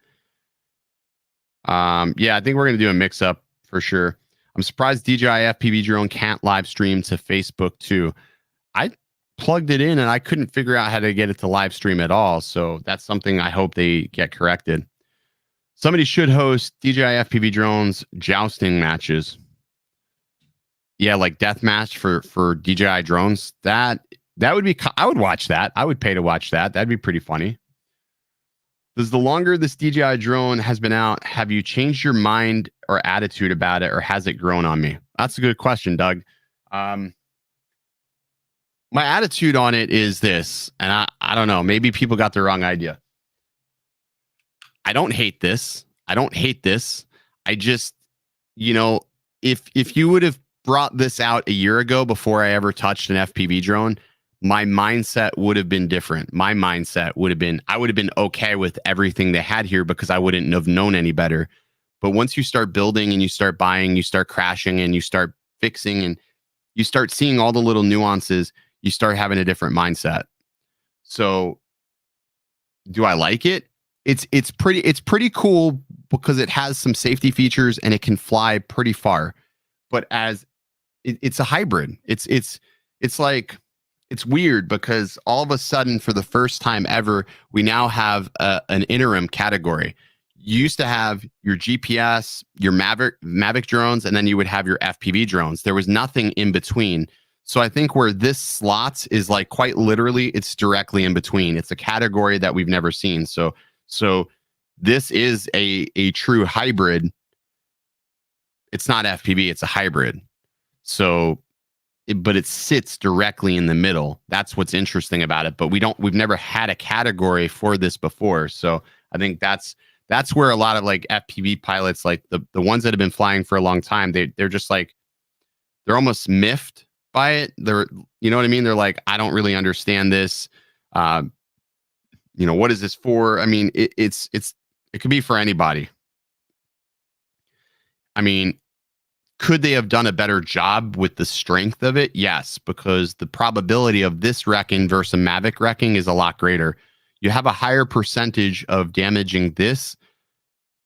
Yeah, I think we're going to do a mix up for sure. I'm surprised DJI FPV drone can't live stream to Facebook too. I plugged it in and I couldn't figure out how to get it to live stream at all. So that's something I hope they get corrected. Somebody should host DJI FPV drones jousting matches. Yeah, like death match for DJI drones. That would be, I would watch that. I would pay to watch that. That'd be pretty funny. Does the longer this DJI drone has been out, have you changed your mind or attitude about it, or has it grown on me? That's a good question, Doug. My attitude on it is this, and I don't know, maybe people got the wrong idea. I don't hate this. I just, if you would have brought this out a year ago before I ever touched an FPV drone, my mindset would have been different. My mindset would have been, I would have been okay with everything they had here because I wouldn't have known any better. But once you start building and you start buying, you start crashing and you start fixing and you start seeing all the little nuances, you start having a different mindset. So do I like it? It's pretty cool because it has some safety features and it can fly pretty far. But as it's a hybrid, it's like, it's weird because all of a sudden, for the first time ever, we now have an interim category. You used to have your GPS, your Mavic drones, and then you would have your FPV drones. There was nothing in between. So I think where this slots is like quite literally, it's directly in between. It's a category that we've never seen. So this is a true hybrid. It's not FPV, it's a hybrid. But it sits directly in the middle. That's what's interesting about it. But we've never had a category for this before. So I think that's where a lot of like FPV pilots, like the ones that have been flying for a long time, they're just like, they're almost miffed by it. You know what I mean? They're like, I don't really understand this. What is this for? I mean, it's It could be for anybody. I mean, could they have done a better job with the strength of it? Yes, because the probability of this wrecking versus a Mavic wrecking is a lot greater. You have a higher percentage of damaging this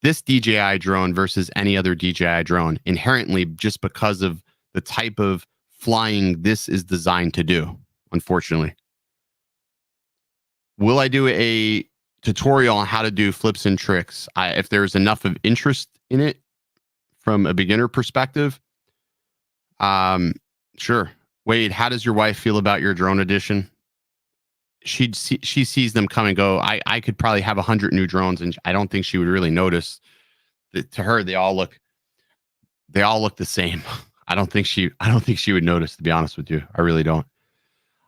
DJI drone versus any other DJI drone inherently, just because of the type of flying this is designed to do, unfortunately. Will I do a tutorial on how to do flips and tricks? If there's enough of interest in it from a beginner perspective, sure. Wade, how does your wife feel about your drone edition? She sees them come and go. I could probably have 100 new drones, and I don't think she would really notice. To her, they all look the same. I don't think she would notice, to be honest with you. I really don't.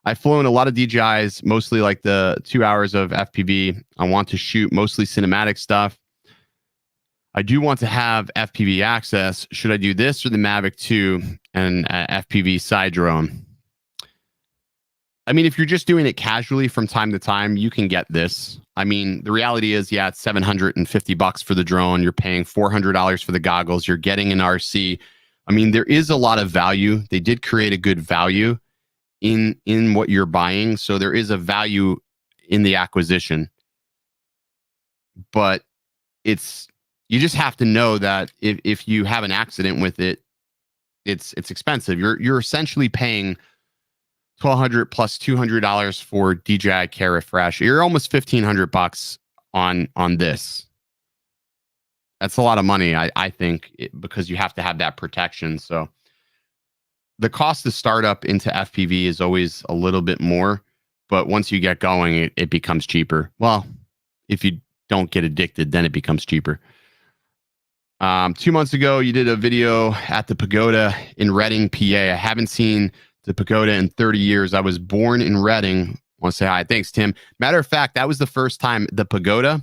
I've flown a lot of DJIs, mostly like the 2 hours of FPV. I want to shoot mostly cinematic stuff. I do want to have FPV access. Should I do this or the Mavic 2 and FPV side drone? I mean, if you're just doing it casually from time to time, you can get this. I mean, the reality is, yeah, it's $750 for the drone. You're paying $400 for the goggles. You're getting an RC. I mean, there is a lot of value. They did create a good value in what you're buying. So there is a value in the acquisition. But you just have to know that if you have an accident with it, it's expensive. You're essentially paying $1,200 plus $200 for DJI Care Refresh. You're almost $1,500 on this. That's a lot of money, I think, because you have to have that protection. So the cost to start up into FPV is always a little bit more, but once you get going, it becomes cheaper. Well, if you don't get addicted, then it becomes cheaper. 2 months ago, you did a video at the Pagoda in Reading, PA. I haven't seen the Pagoda in 30 years. I was born in Reading. I want to say hi. Thanks, Tim. Matter of fact, that was the first time the Pagoda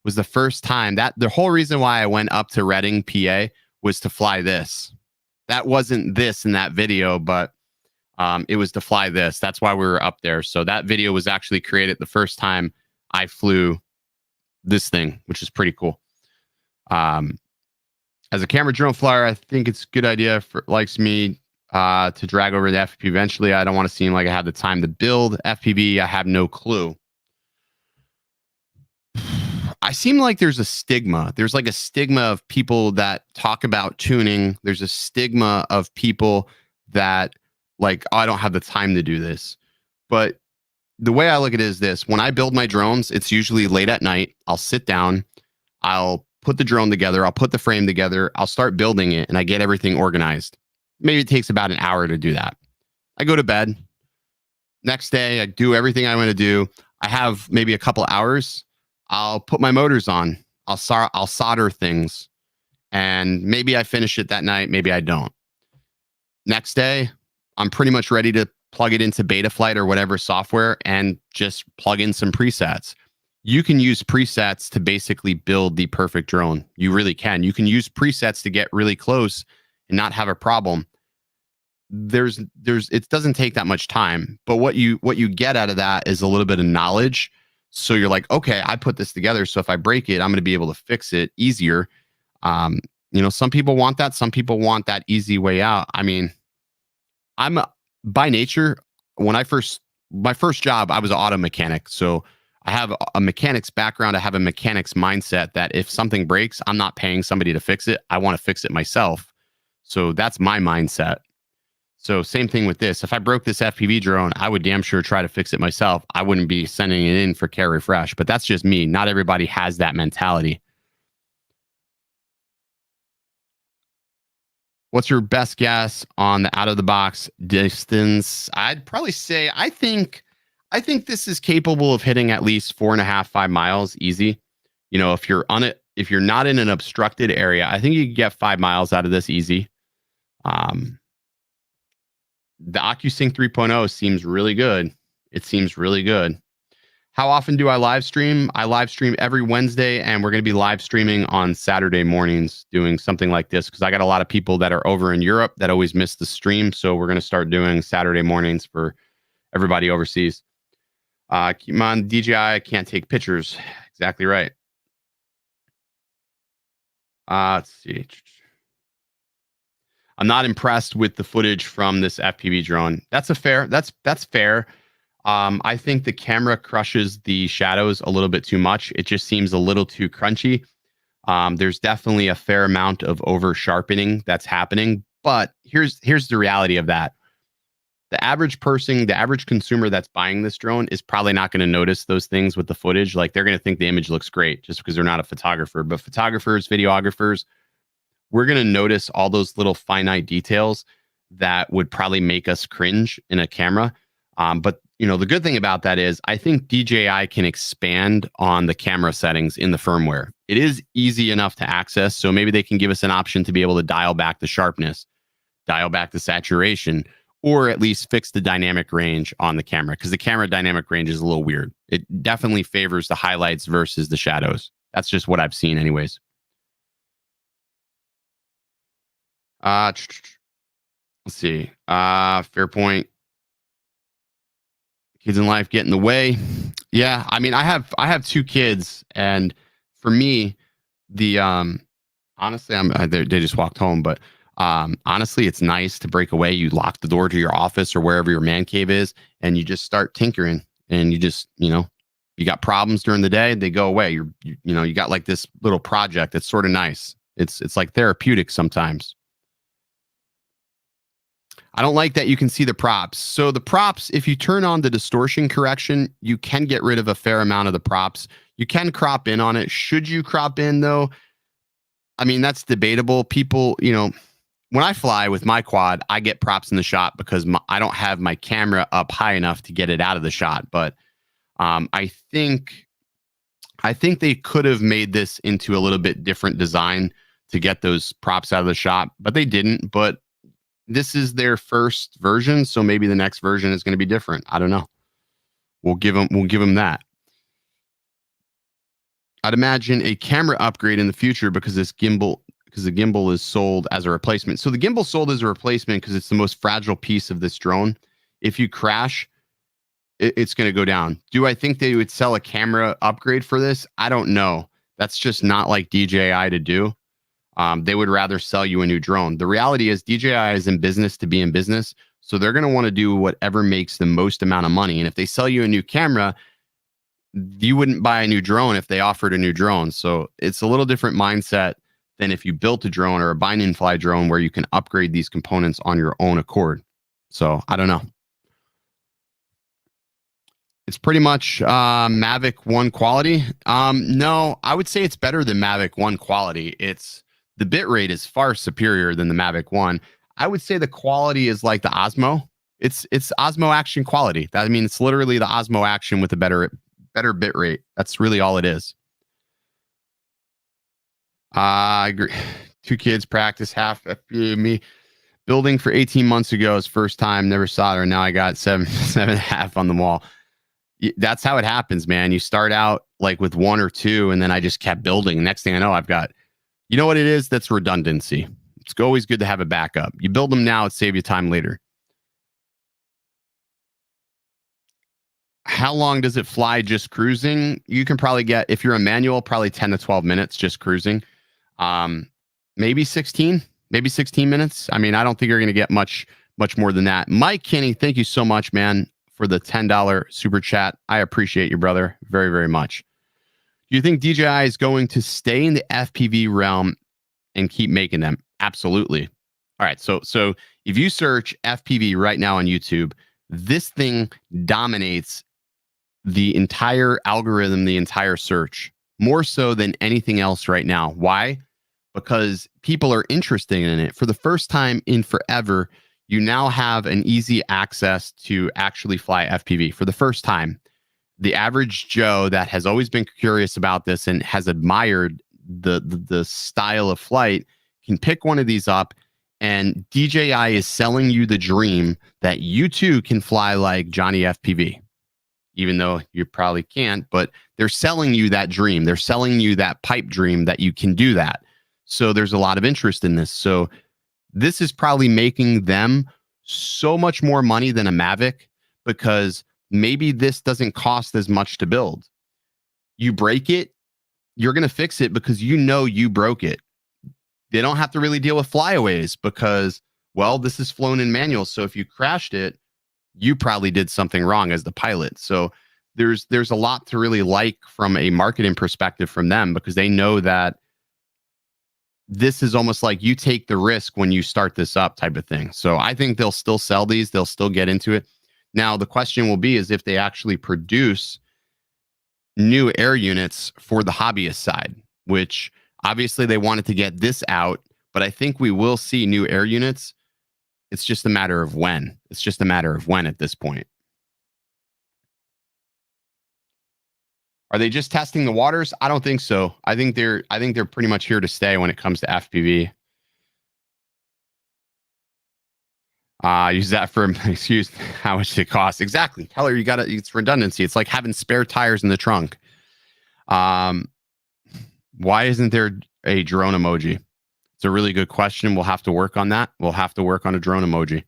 was the first time that the whole reason why I went up to Reading, PA was to fly this. That wasn't this in that video, but it was to fly this. That's why we were up there. So that video was actually created the first time I flew this thing, which is pretty cool. As a camera drone flyer, I think it's a good idea for likes me to drag over the FPV eventually. I don't want to seem like I have the time to build FPV. I have no clue. I seem like there's a stigma. There's like a stigma of people that talk about tuning. There's a stigma of people that like, oh, I don't have the time to do this. But the way I look at it is this. When I build my drones, it's usually late at night. I'll sit down. I'll put the drone together. I'll put the frame together. I'll start building it, and I get everything organized. Maybe it takes about an hour to do that. I go to bed. Next day, I do everything I want to do. I have maybe a couple hours. I'll put my motors on. I'll solder things. And maybe I finish it that night. Maybe I don't. Next day, I'm pretty much ready to plug it into Betaflight or whatever software and just plug in some presets. You can use presets to basically build the perfect drone. You really can. You can use presets to get really close and not have a problem. It doesn't take that much time, but what you get out of that is a little bit of knowledge. So you're like, okay, I put this together. So if I break it, I'm going to be able to fix it easier. Some people want that. Some people want that easy way out. I mean, by nature, my first job, I was an auto mechanic. So I have a mechanics background. I have a mechanics mindset that if something breaks, I'm not paying somebody to fix it. I want to fix it myself. So that's my mindset. So same thing with this. If I broke this FPV drone, I would damn sure try to fix it myself. I wouldn't be sending it in for care refresh, but that's just me. Not everybody has that mentality. What's your best guess on the out of the box distance? I'd probably say, I think this is capable of hitting at least 4.5, 5 miles easy. If you're not in an obstructed area, I think you can get 5 miles out of this easy. The OcuSync 3.0 seems really good. It seems really good. How often do I live stream? I live stream every Wednesday, and we're going to be live streaming on Saturday mornings doing something like this because I got a lot of people that are over in Europe that always miss the stream. So we're going to start doing Saturday mornings for everybody overseas. Keep on DJI, can't take pictures. Exactly right. Let's see. I'm not impressed with the footage from this FPV drone. That's fair. I think the camera crushes the shadows a little bit too much. It just seems a little too crunchy. There's definitely a fair amount of over sharpening that's happening, but here's the reality of that. The average person, the average consumer that's buying this drone is probably not going to notice those things with the footage. Like, they're going to think the image looks great just because they're not a photographer. But photographers, videographers, we're going to notice all those little finite details that would probably make us cringe in a camera. But the good thing about that is I think DJI can expand on the camera settings in the firmware. It is easy enough to access, so maybe they can give us an option to be able to dial back the sharpness, dial back the saturation, or at least fix the dynamic range on the camera, because the camera dynamic range is a little weird. It definitely favors the highlights versus the shadows. That's just what I've seen anyways. Let's see. Fair point. Kids in life get in the way. Yeah, I mean, I have 2 kids, and for me, the honestly, they just walked home, but honestly, it's nice to break away. You lock the door to your office or wherever your man cave is, and you just start tinkering, and you just, you got problems during the day, they go away. You got like this little project that's sort of nice. It's like therapeutic sometimes. I don't like that you can see the props. So the props, if you turn on the distortion correction, you can get rid of a fair amount of the props. You can crop in on it. Should you crop in though? I mean, that's debatable. People, when I fly with my quad, I get props in the shot because I don't have my camera up high enough to get it out of the shot. But I think they could have made this into a little bit different design to get those props out of the shot, but they didn't. But this is their first version, so maybe the next version is going to be different. I don't know. We'll give them that. I'd imagine a camera upgrade in the future because the gimbal is sold as a replacement. So the gimbal sold as a replacement because it's the most fragile piece of this drone. If you crash, it's going to go down. Do I think they would sell a camera upgrade for this? I don't know. That's just not like DJI to do. They would rather sell you a new drone. The reality is DJI is in business to be in business. So they're going to want to do whatever makes the most amount of money. And if they sell you a new camera, you wouldn't buy a new drone if they offered a new drone. So it's a little different mindset than if you built a drone or a bind and fly drone where you can upgrade these components on your own accord. So I don't know. It's pretty much Mavic 1 quality. No, I would say it's better than Mavic 1 quality. The bit rate is far superior than the Mavic 1. I would say the quality is like the Osmo. It's Osmo Action quality. I mean, it's literally the Osmo Action with a better bit rate. That's really all it is. I agree. 2 kids practice half FPV. Me building for 18 months ago is first time, never saw it, or now I got 7.5 on the wall. That's how it happens, man. You start out like with 1 or 2, and then I just kept building. Next thing I know, I've got, you know what it is? That's redundancy. It's always good to have a backup. You build them now, it saves you time later. How long does it fly just cruising? You can probably get, if you're a manual, probably 10 to 12 minutes just cruising. Maybe 16 minutes. I mean, I don't think you're going to get much more than that. Mike Kinney, thank you so much, man, for the $10 super chat. I appreciate you, brother, very, very much. Do you think DJI is going to stay in the FPV realm and keep making them? Absolutely. All right. So if you search FPV right now on YouTube, this thing dominates the entire algorithm, the entire search, more so than anything else right now. Why? Because people are interested in it. For the first time in forever, you now have an easy access to actually fly FPV for the first time. The average Joe that has always been curious about this and has admired the style of flight can pick one of these up, and DJI is selling you the dream that you too can fly like Johnny FPV, even though you probably can't, but they're selling you that dream. They're selling you that pipe dream that you can do that. So there's a lot of interest in this. So this is probably making them so much more money than a Mavic, because maybe this doesn't cost as much to build. You break it, you're going to fix it because you know you broke it. They don't have to really deal with flyaways because, well, this is flown in manual. So if you crashed it, you probably did something wrong as the pilot. So there's a lot to really like from a marketing perspective from them, because they know that this is almost like you take the risk when you start this up type of thing. So I think they'll still sell these. They'll still get into it. Now, the question will be is if they actually produce new air units for the hobbyist side, which obviously they wanted to get this out, but I think we will see new air units. It's just a matter of when. It's just a matter of when at this point. Are they just testing the waters? I don't think so. I think they're pretty much here to stay when it comes to FPV. Use that for excuse how much it costs. Exactly. Heller, it's redundancy. It's like having spare tires in the trunk. Why isn't there a drone emoji? It's a really good question. We'll have to work on that. We'll have to work on a drone emoji.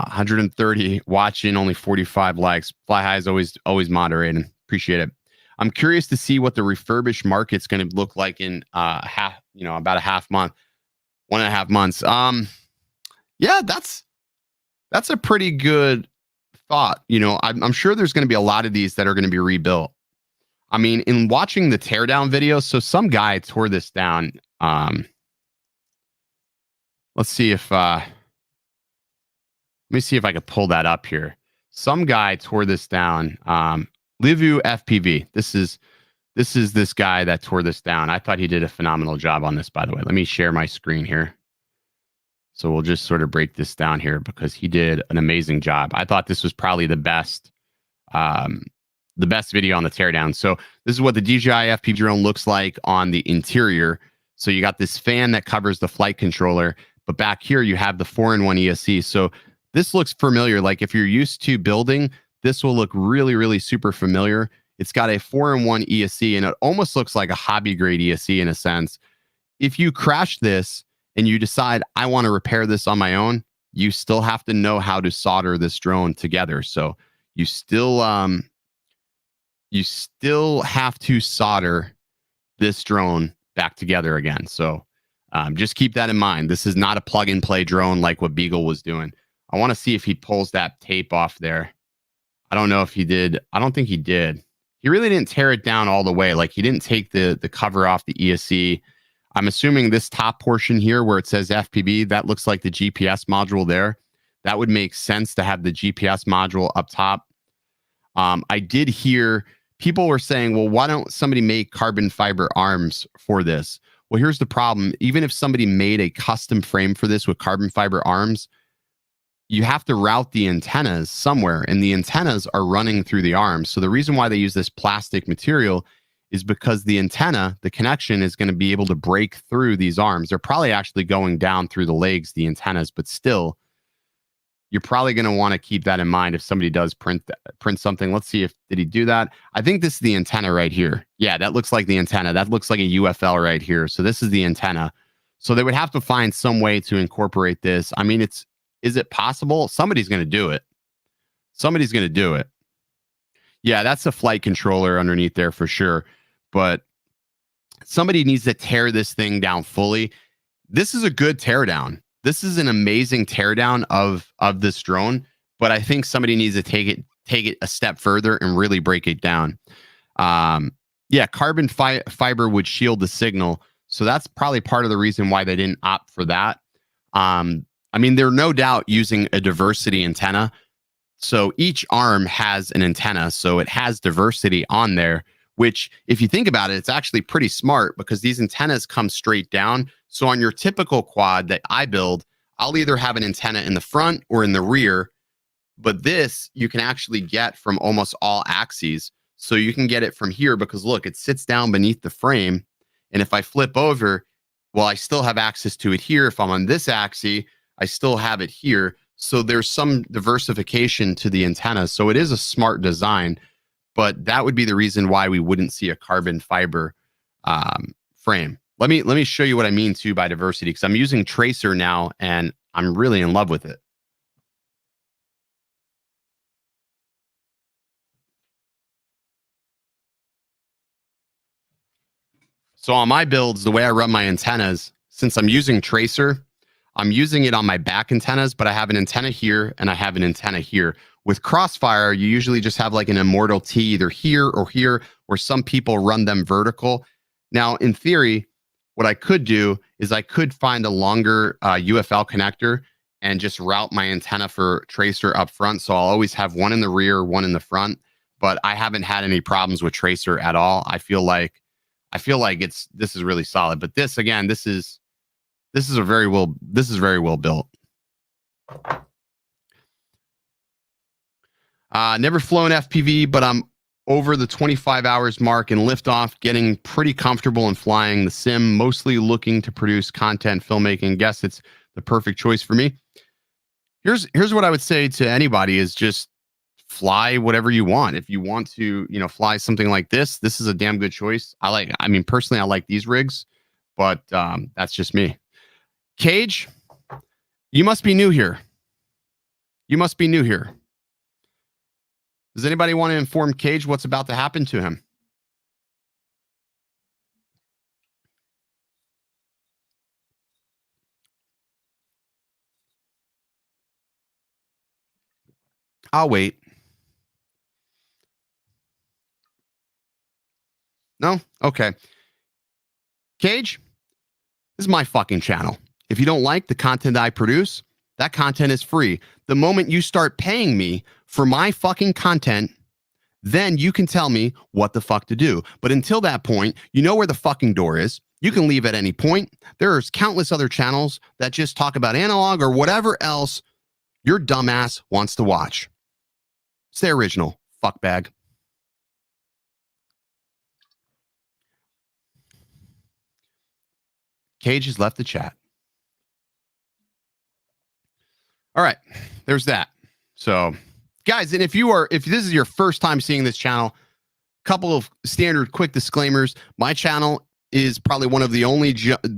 130 watching, only 45 likes. Fly high is always moderating. Appreciate it. I'm curious to see what the refurbished market's going to look like in about a half month, 1.5 months. Yeah, that's a pretty good thought. I'm sure there's going to be a lot of these that are going to be rebuilt. I mean, in watching the teardown video, so some guy tore this down. Let's see if let me see if I could pull that up here. Some guy tore this down. Livu FPV. This is this guy that tore this down. I thought he did a phenomenal job on this, by the way. Let me share my screen here. So we'll just sort of break this down here because he did an amazing job. I thought this was probably the best video on the teardown. So this is what the DJI FPV drone looks like on the interior. So you got this fan that covers the flight controller, but back here you have the 4-in-1 ESC. So this looks familiar. Like if you're used to building, this will look really, really super familiar. It's got a 4-in-1 ESC, and it almost looks like a hobby grade ESC in a sense. If you crash this and you decide, I want to repair this on my own, you still have to know how to solder this drone together. So you still have to solder this drone back together again. So just keep that in mind. This is not a plug and play drone like what Beagle was doing. I want to see if he pulls that tape off there. I don't know if he did. I don't think he did. He really didn't tear it down all the way. Like he didn't take the cover off the ESC. I'm assuming this top portion here where it says FPV, that looks like the GPS module there. That would make sense to have the GPS module up top. I did hear people were saying, well, why don't somebody make carbon fiber arms for this? Well, here's the problem. Even if somebody made a custom frame for this with carbon fiber arms, you have to route the antennas somewhere, and the antennas are running through the arms. So the reason why they use this plastic material is because the antenna, the connection is going to be able to break through these arms. They're probably actually going down through the legs, the antennas, but still, you're probably going to want to keep that in mind if somebody does print something. Let's see did he do that? I think this is the antenna right here. Yeah, that looks like the antenna. That looks like a UFL right here. So this is the antenna. So they would have to find some way to incorporate this. I mean, is it possible? Somebody's going to do it. Somebody's going to do it. Yeah, that's a flight controller underneath there for sure. But somebody needs to tear this thing down fully. This is a good teardown. This is an amazing teardown of this drone, but I think somebody needs to take it a step further and really break it down. Yeah, carbon fiber would shield the signal. So that's probably part of the reason why they didn't opt for that. I mean, they're no doubt using a diversity antenna. So each arm has an antenna. So it has diversity on there, which if you think about it, it's actually pretty smart because these antennas come straight down. So on your typical quad that I build, I'll either have an antenna in the front or in the rear, but this you can actually get from almost all axes. So you can get it from here because look, it sits down beneath the frame. And if I flip over, well, I still have access to it here. If I'm on this axis, I still have it here. So there's some diversification to the antenna. So it is a smart design, but that would be the reason why we wouldn't see a carbon fiber frame. Let me show you what I mean too by diversity, because I'm using Tracer now and I'm really in love with it. So on my builds, the way I run my antennas, since I'm using tracer, I'm using it on my back antennas, but I have an antenna here and I have an antenna here. With Crossfire, you usually just have like an Immortal T either here, or some people run them vertical. Now, in theory, what I could do is I could find a longer UFL connector and just route my antenna for tracer up front. So I'll always have one in the rear, one in the front, but I haven't had any problems with tracer at all. I feel like this is really solid, but this is very well built. Never flown FPV, but I'm over the 25 hours mark in liftoff, getting pretty comfortable in flying the sim, mostly looking to produce content, filmmaking. Guess it's the perfect choice for me. Here's what I would say to anybody is just fly whatever you want. If you want to, fly something like this is a damn good choice. Personally, I like these rigs, but that's just me. Cage, you must be new here. Does anybody want to inform Cage what's about to happen to him? I'll wait. No? Okay. Cage, this is my fucking channel. If you don't like the content I produce, that content is free. The moment you start paying me for my fucking content, then you can tell me what the fuck to do. But until that point, you know where the fucking door is. You can leave at any point. There's countless other channels that just talk about analog or whatever else your dumbass wants to watch. Stay original, fuckbag. Cage has left the chat. All right, there's that. So, guys, and if this is your first time seeing this channel, couple of standard quick disclaimers. My channel is probably one of the only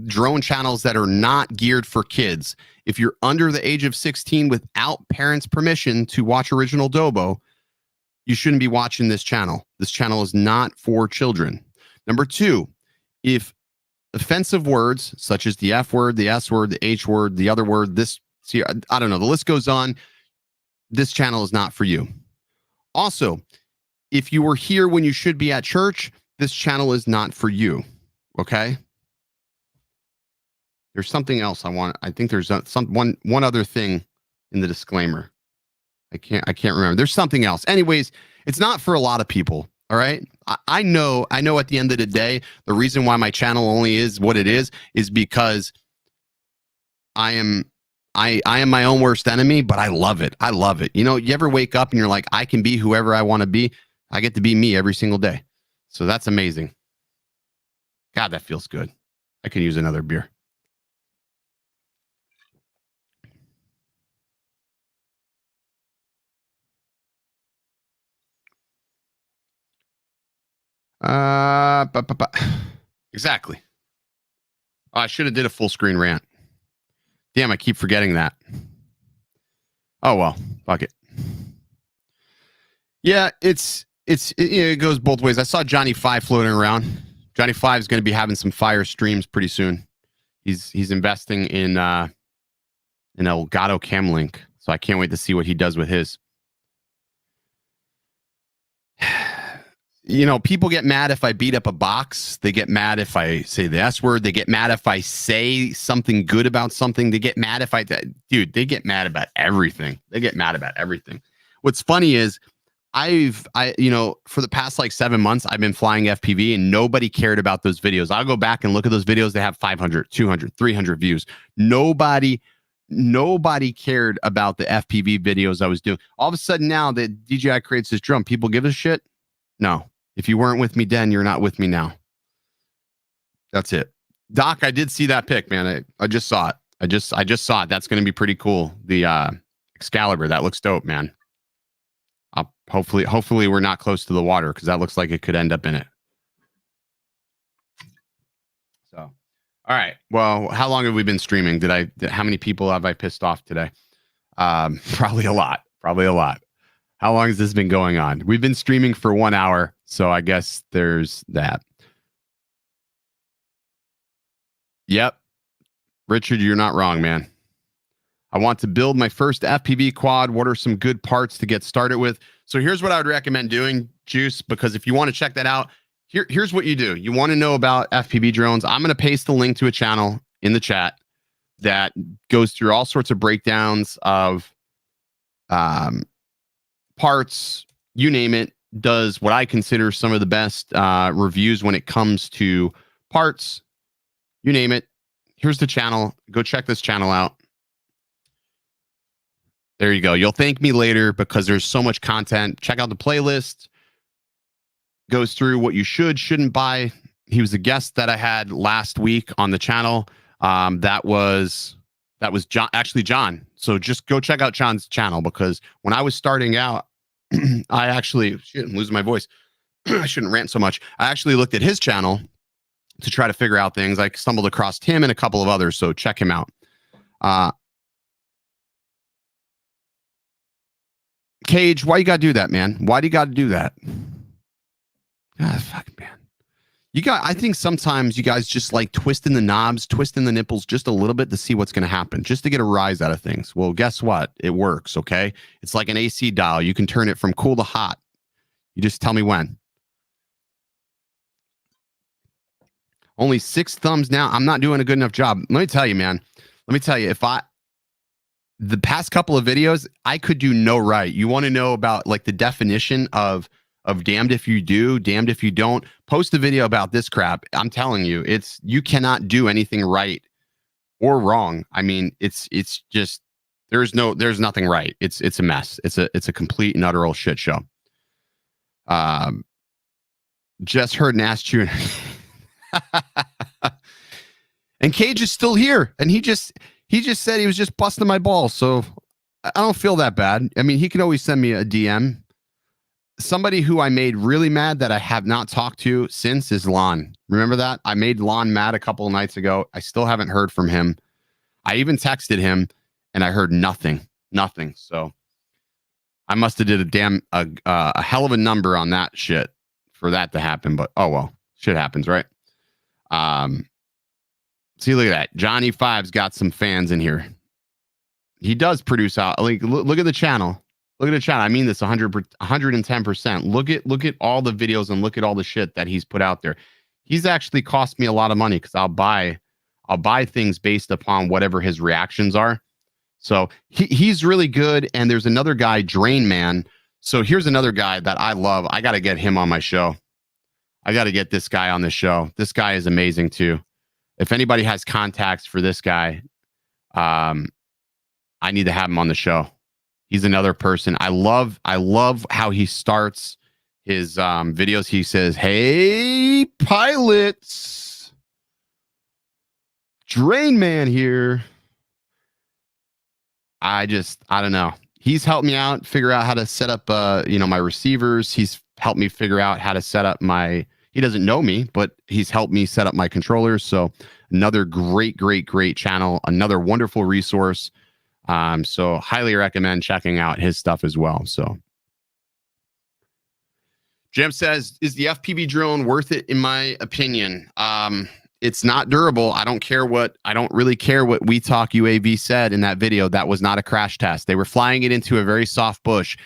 drone channels that are not geared for kids. If you're under the age of 16 without parents' permission to watch OriginaldoBo, you shouldn't be watching this channel. This channel is not for children. Number two, if offensive words such as the F word, the S word, the H word, the other word, I don't know, the list goes on, this channel is not for you. Also, if you were here when you should be at church, this channel is not for you. Okay? There's something else I think there's one other thing in the disclaimer. I can't remember. There's something else. Anyways, it's not for a lot of people. All right. I know at the end of the day, the reason why my channel only is what it is because I am my own worst enemy, but I love it. I love it. You ever wake up and you're like, I can be whoever I want to be. I get to be me every single day. So that's amazing. God, that feels good. I could use another beer. Exactly. Oh, I should have did a full screen rant. Damn, I keep forgetting that. Oh well, fuck it. Yeah, it goes both ways. I saw Johnny 5 floating around. Johnny 5 is going to be having some fire streams pretty soon. He's investing in an Elgato Cam Link, so I can't wait to see what he does with his. People get mad if I beat up a box. They get mad if I say the S word. They get mad if I say something good about something. They get mad if they get mad about everything. They get mad about everything. What's funny is for the past 7 months, I've been flying FPV and nobody cared about those videos. I'll go back and look at those videos. They have 500, 200, 300 views. Nobody cared about the FPV videos I was doing. All of a sudden now that DJI creates this drone, people give a shit. No. If you weren't with me then, you're not with me now. That's it. Doc, I did see that pic, man. I just saw it. I just saw it. That's going to be pretty cool. The Excalibur, that looks dope, man. Hopefully we're not close to the water because that looks like it could end up in it. So, all right. Well, how long have we been streaming? How many people have I pissed off today? Probably a lot. How long has this been going on? We've been streaming for 1 hour, so I guess there's that. Yep. Richard, you're not wrong, man. I want to build my first FPV quad. What are some good parts to get started with? So here's what I would recommend doing, Juice, because if you want to check that out, here's what you do. You want to know about FPV drones. I'm going to paste the link to a channel in the chat that goes through all sorts of breakdowns of parts, you name it, does what I consider some of the best reviews when it comes to parts, you name it. Here's the channel. Go check this channel out. There you go. You'll thank me later because there's so much content. Check out the playlist. Goes through what you shouldn't buy. He was a guest that I had last week on the channel. That was John, actually John. So just go check out John's channel because when I was starting out, I actually, shit, I'm losing my voice. I shouldn't rant so much. I actually looked at his channel to try to figure out things. I stumbled across him and a couple of others. So check him out. Cage, why you gotta do that, man? Why do you gotta do that? God, fucking man. I think sometimes you guys just like twisting the knobs, twisting the nipples just a little bit to see what's gonna happen, just to get a rise out of things. Well, guess what? It works, okay? It's like an AC dial. You can turn it from cool to hot. You just tell me when. Only 6 thumbs now. I'm not doing a good enough job. Let me tell you, man. Let me tell you, the past couple of videos, I could do no right. You want to know about like the definition of damned if you do, damned if you don't. Post a video about this crap. I'm telling you, you cannot do anything right or wrong. I mean, it's just there's nothing right. It's a mess. It's a complete and utter shit show. Just heard an ass tune. And Cage is still here, and he just said he was just busting my balls, so I don't feel that bad. I mean, he can always send me a DM. Somebody who I made really mad that I have not talked to since is Lon. Remember that? I made Lon mad a couple of nights ago. I still haven't heard from him. I even texted him, and I heard nothing. So I must have did a hell of a number on that shit for that to happen. But oh well, shit happens, right? See, look at that. Johnny Five's got some fans in here. He does produce out. Like, look at the channel. Look at the channel. I mean this 110%. Look at all the videos and look at all the shit that he's put out there. He's actually cost me a lot of money because I'll buy things based upon whatever his reactions are. So he's really good. And there's another guy, Drain Man. So here's another guy that I love. I got to get him on my show. I got to get this guy on the show. This guy is amazing too. If anybody has contacts for this guy, I need to have him on the show. He's another person. I love how he starts his videos. He says, "Hey, pilots, Drain Man here." I don't know. He's helped me out, figure out how to set up, my receivers. He's helped me figure out how to set up he doesn't know me, but he's helped me set up my controllers. So another great channel, another wonderful resource. So highly recommend checking out his stuff as well. So Jim says, is the FPV drone worth it? In my opinion, it's not durable. I don't really care what We Talk UAV said in that video. That was not a crash test. They were flying it into a very soft bush.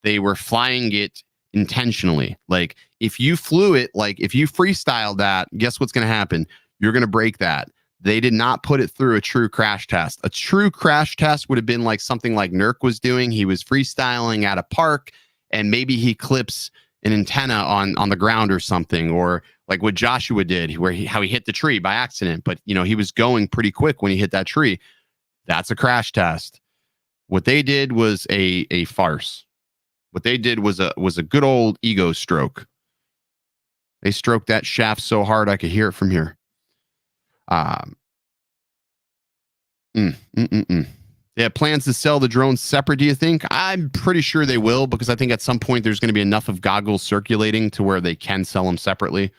They were flying it intentionally. Like if you flew it, like if you freestyled that, guess what's going to happen? You're going to break that. They did not put it through a true crash test. A true crash test would have been like something like Nurk was doing. He was freestyling at a park and maybe he clips an antenna on the ground or something, or like what Joshua did how he hit the tree by accident, but he was going pretty quick when he hit that tree. That's a crash test. What they did was a farce. What they did was a good old ego stroke. They stroked that shaft so hard I could hear it from here. They have plans to sell the drones separate, do you think? I'm pretty sure they will, because I think at some point there's going to be enough of goggles circulating to where they can sell them separately.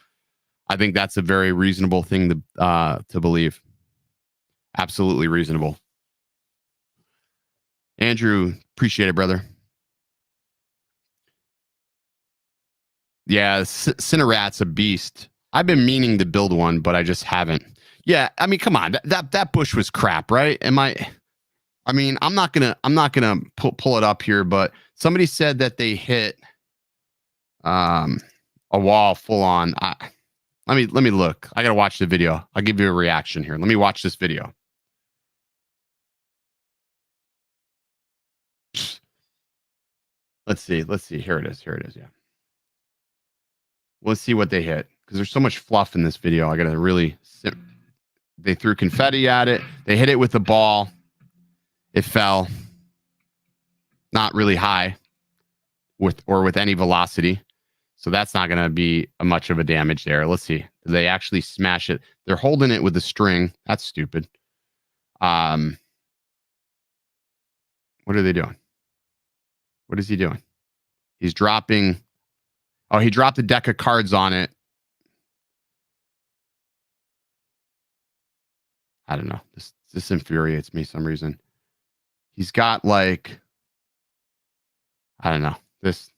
I think that's a very reasonable thing to believe. Absolutely reasonable. Andrew, appreciate it, brother. Yeah, Cinerat's a beast. I've been meaning to build one, but I just haven't. Yeah, I mean, come on, that bush was crap, right? I mean, I'm not gonna pull it up here, but somebody said that they hit a wall full on. Let me look. I gotta watch the video. I'll give you a reaction here. Let me watch this video. Let's see. Here it is. Yeah. Let's see what they hit, because there's so much fluff in this video. I gotta really. They threw confetti at it. They hit it with the ball. It fell. Not really high with any velocity. So that's not going to be much of a damage there. Let's see. They actually smash it. They're holding it with a string. That's stupid. What are they doing? What is he doing? He's dropping. Oh, he dropped a deck of cards on it. I don't know. This infuriates me for some reason. He's got like, I don't know. This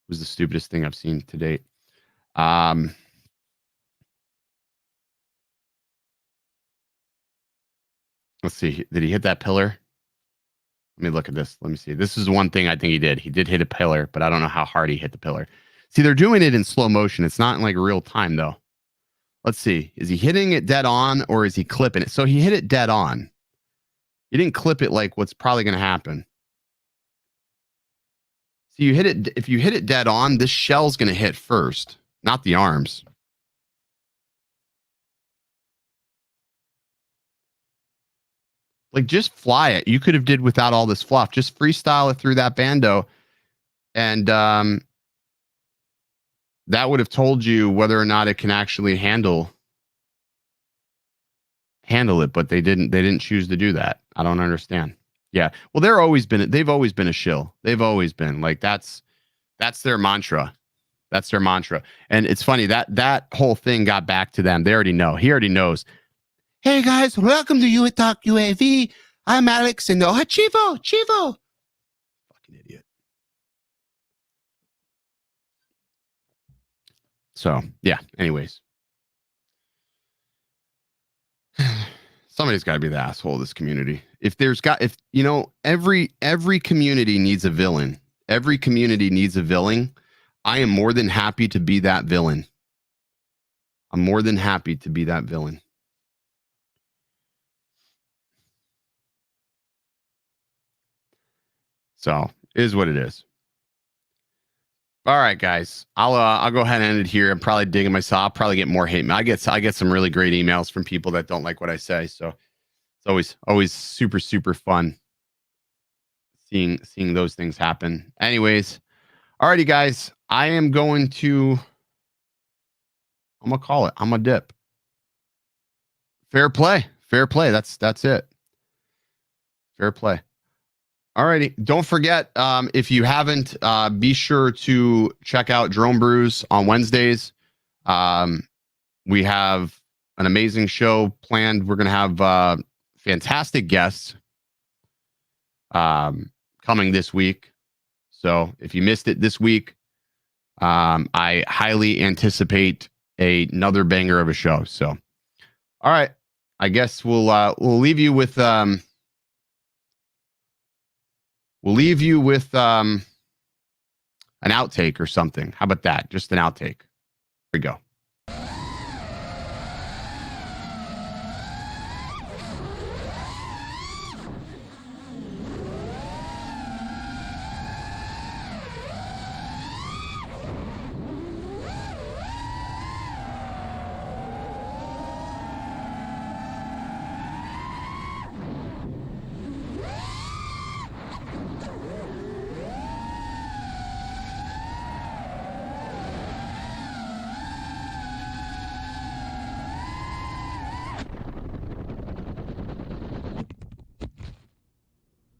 was the stupidest thing I've seen to date. Let's see. Did he hit that pillar? Let me look at this. Let me see. This is one thing I think he did. He did hit a pillar, but I don't know how hard he hit the pillar. See, they're doing it in slow motion. It's not in like real time though. Let's see. Is he hitting it dead on or is he clipping it? So he hit it dead on. He didn't clip it like what's probably going to happen. So you hit it. If you hit it dead on, this shell's going to hit first, not the arms. Like, just fly it. You could have did without all this fluff. Just freestyle it through that bando. And that would have told you whether or not it can actually handle it, but they didn't choose to do that. I don't understand. Yeah. Well, they've always been a shill. They've always been like, that's their mantra. That's their mantra. And it's funny that whole thing got back to them. They already know. He already knows. Hey guys, welcome to You Talk UAV. I'm Alex and Chivo. Fucking idiot. So yeah, anyways. Somebody's got to be the asshole of this community. If you know, every community needs a villain. Every community needs a villain. I am more than happy to be that villain. I'm more than happy to be that villain. So, it is what it is. All right, guys. I'll go ahead and end it here. I'm probably digging myself. I'll probably get more hate mail. I get some really great emails from people that don't like what I say. So it's always super fun seeing those things happen. Anyways, alrighty, guys. I'm gonna call it. I'm gonna dip. Fair play. That's it. Fair play. Alrighty. Don't forget, if you haven't, be sure to check out Drone Brews on Wednesdays. We have an amazing show planned. We're going to have fantastic guests coming this week. So if you missed it this week, I highly anticipate another banger of a show. So, all right. I guess we'll leave you with an outtake or something. How about that? Just an outtake. Here we go.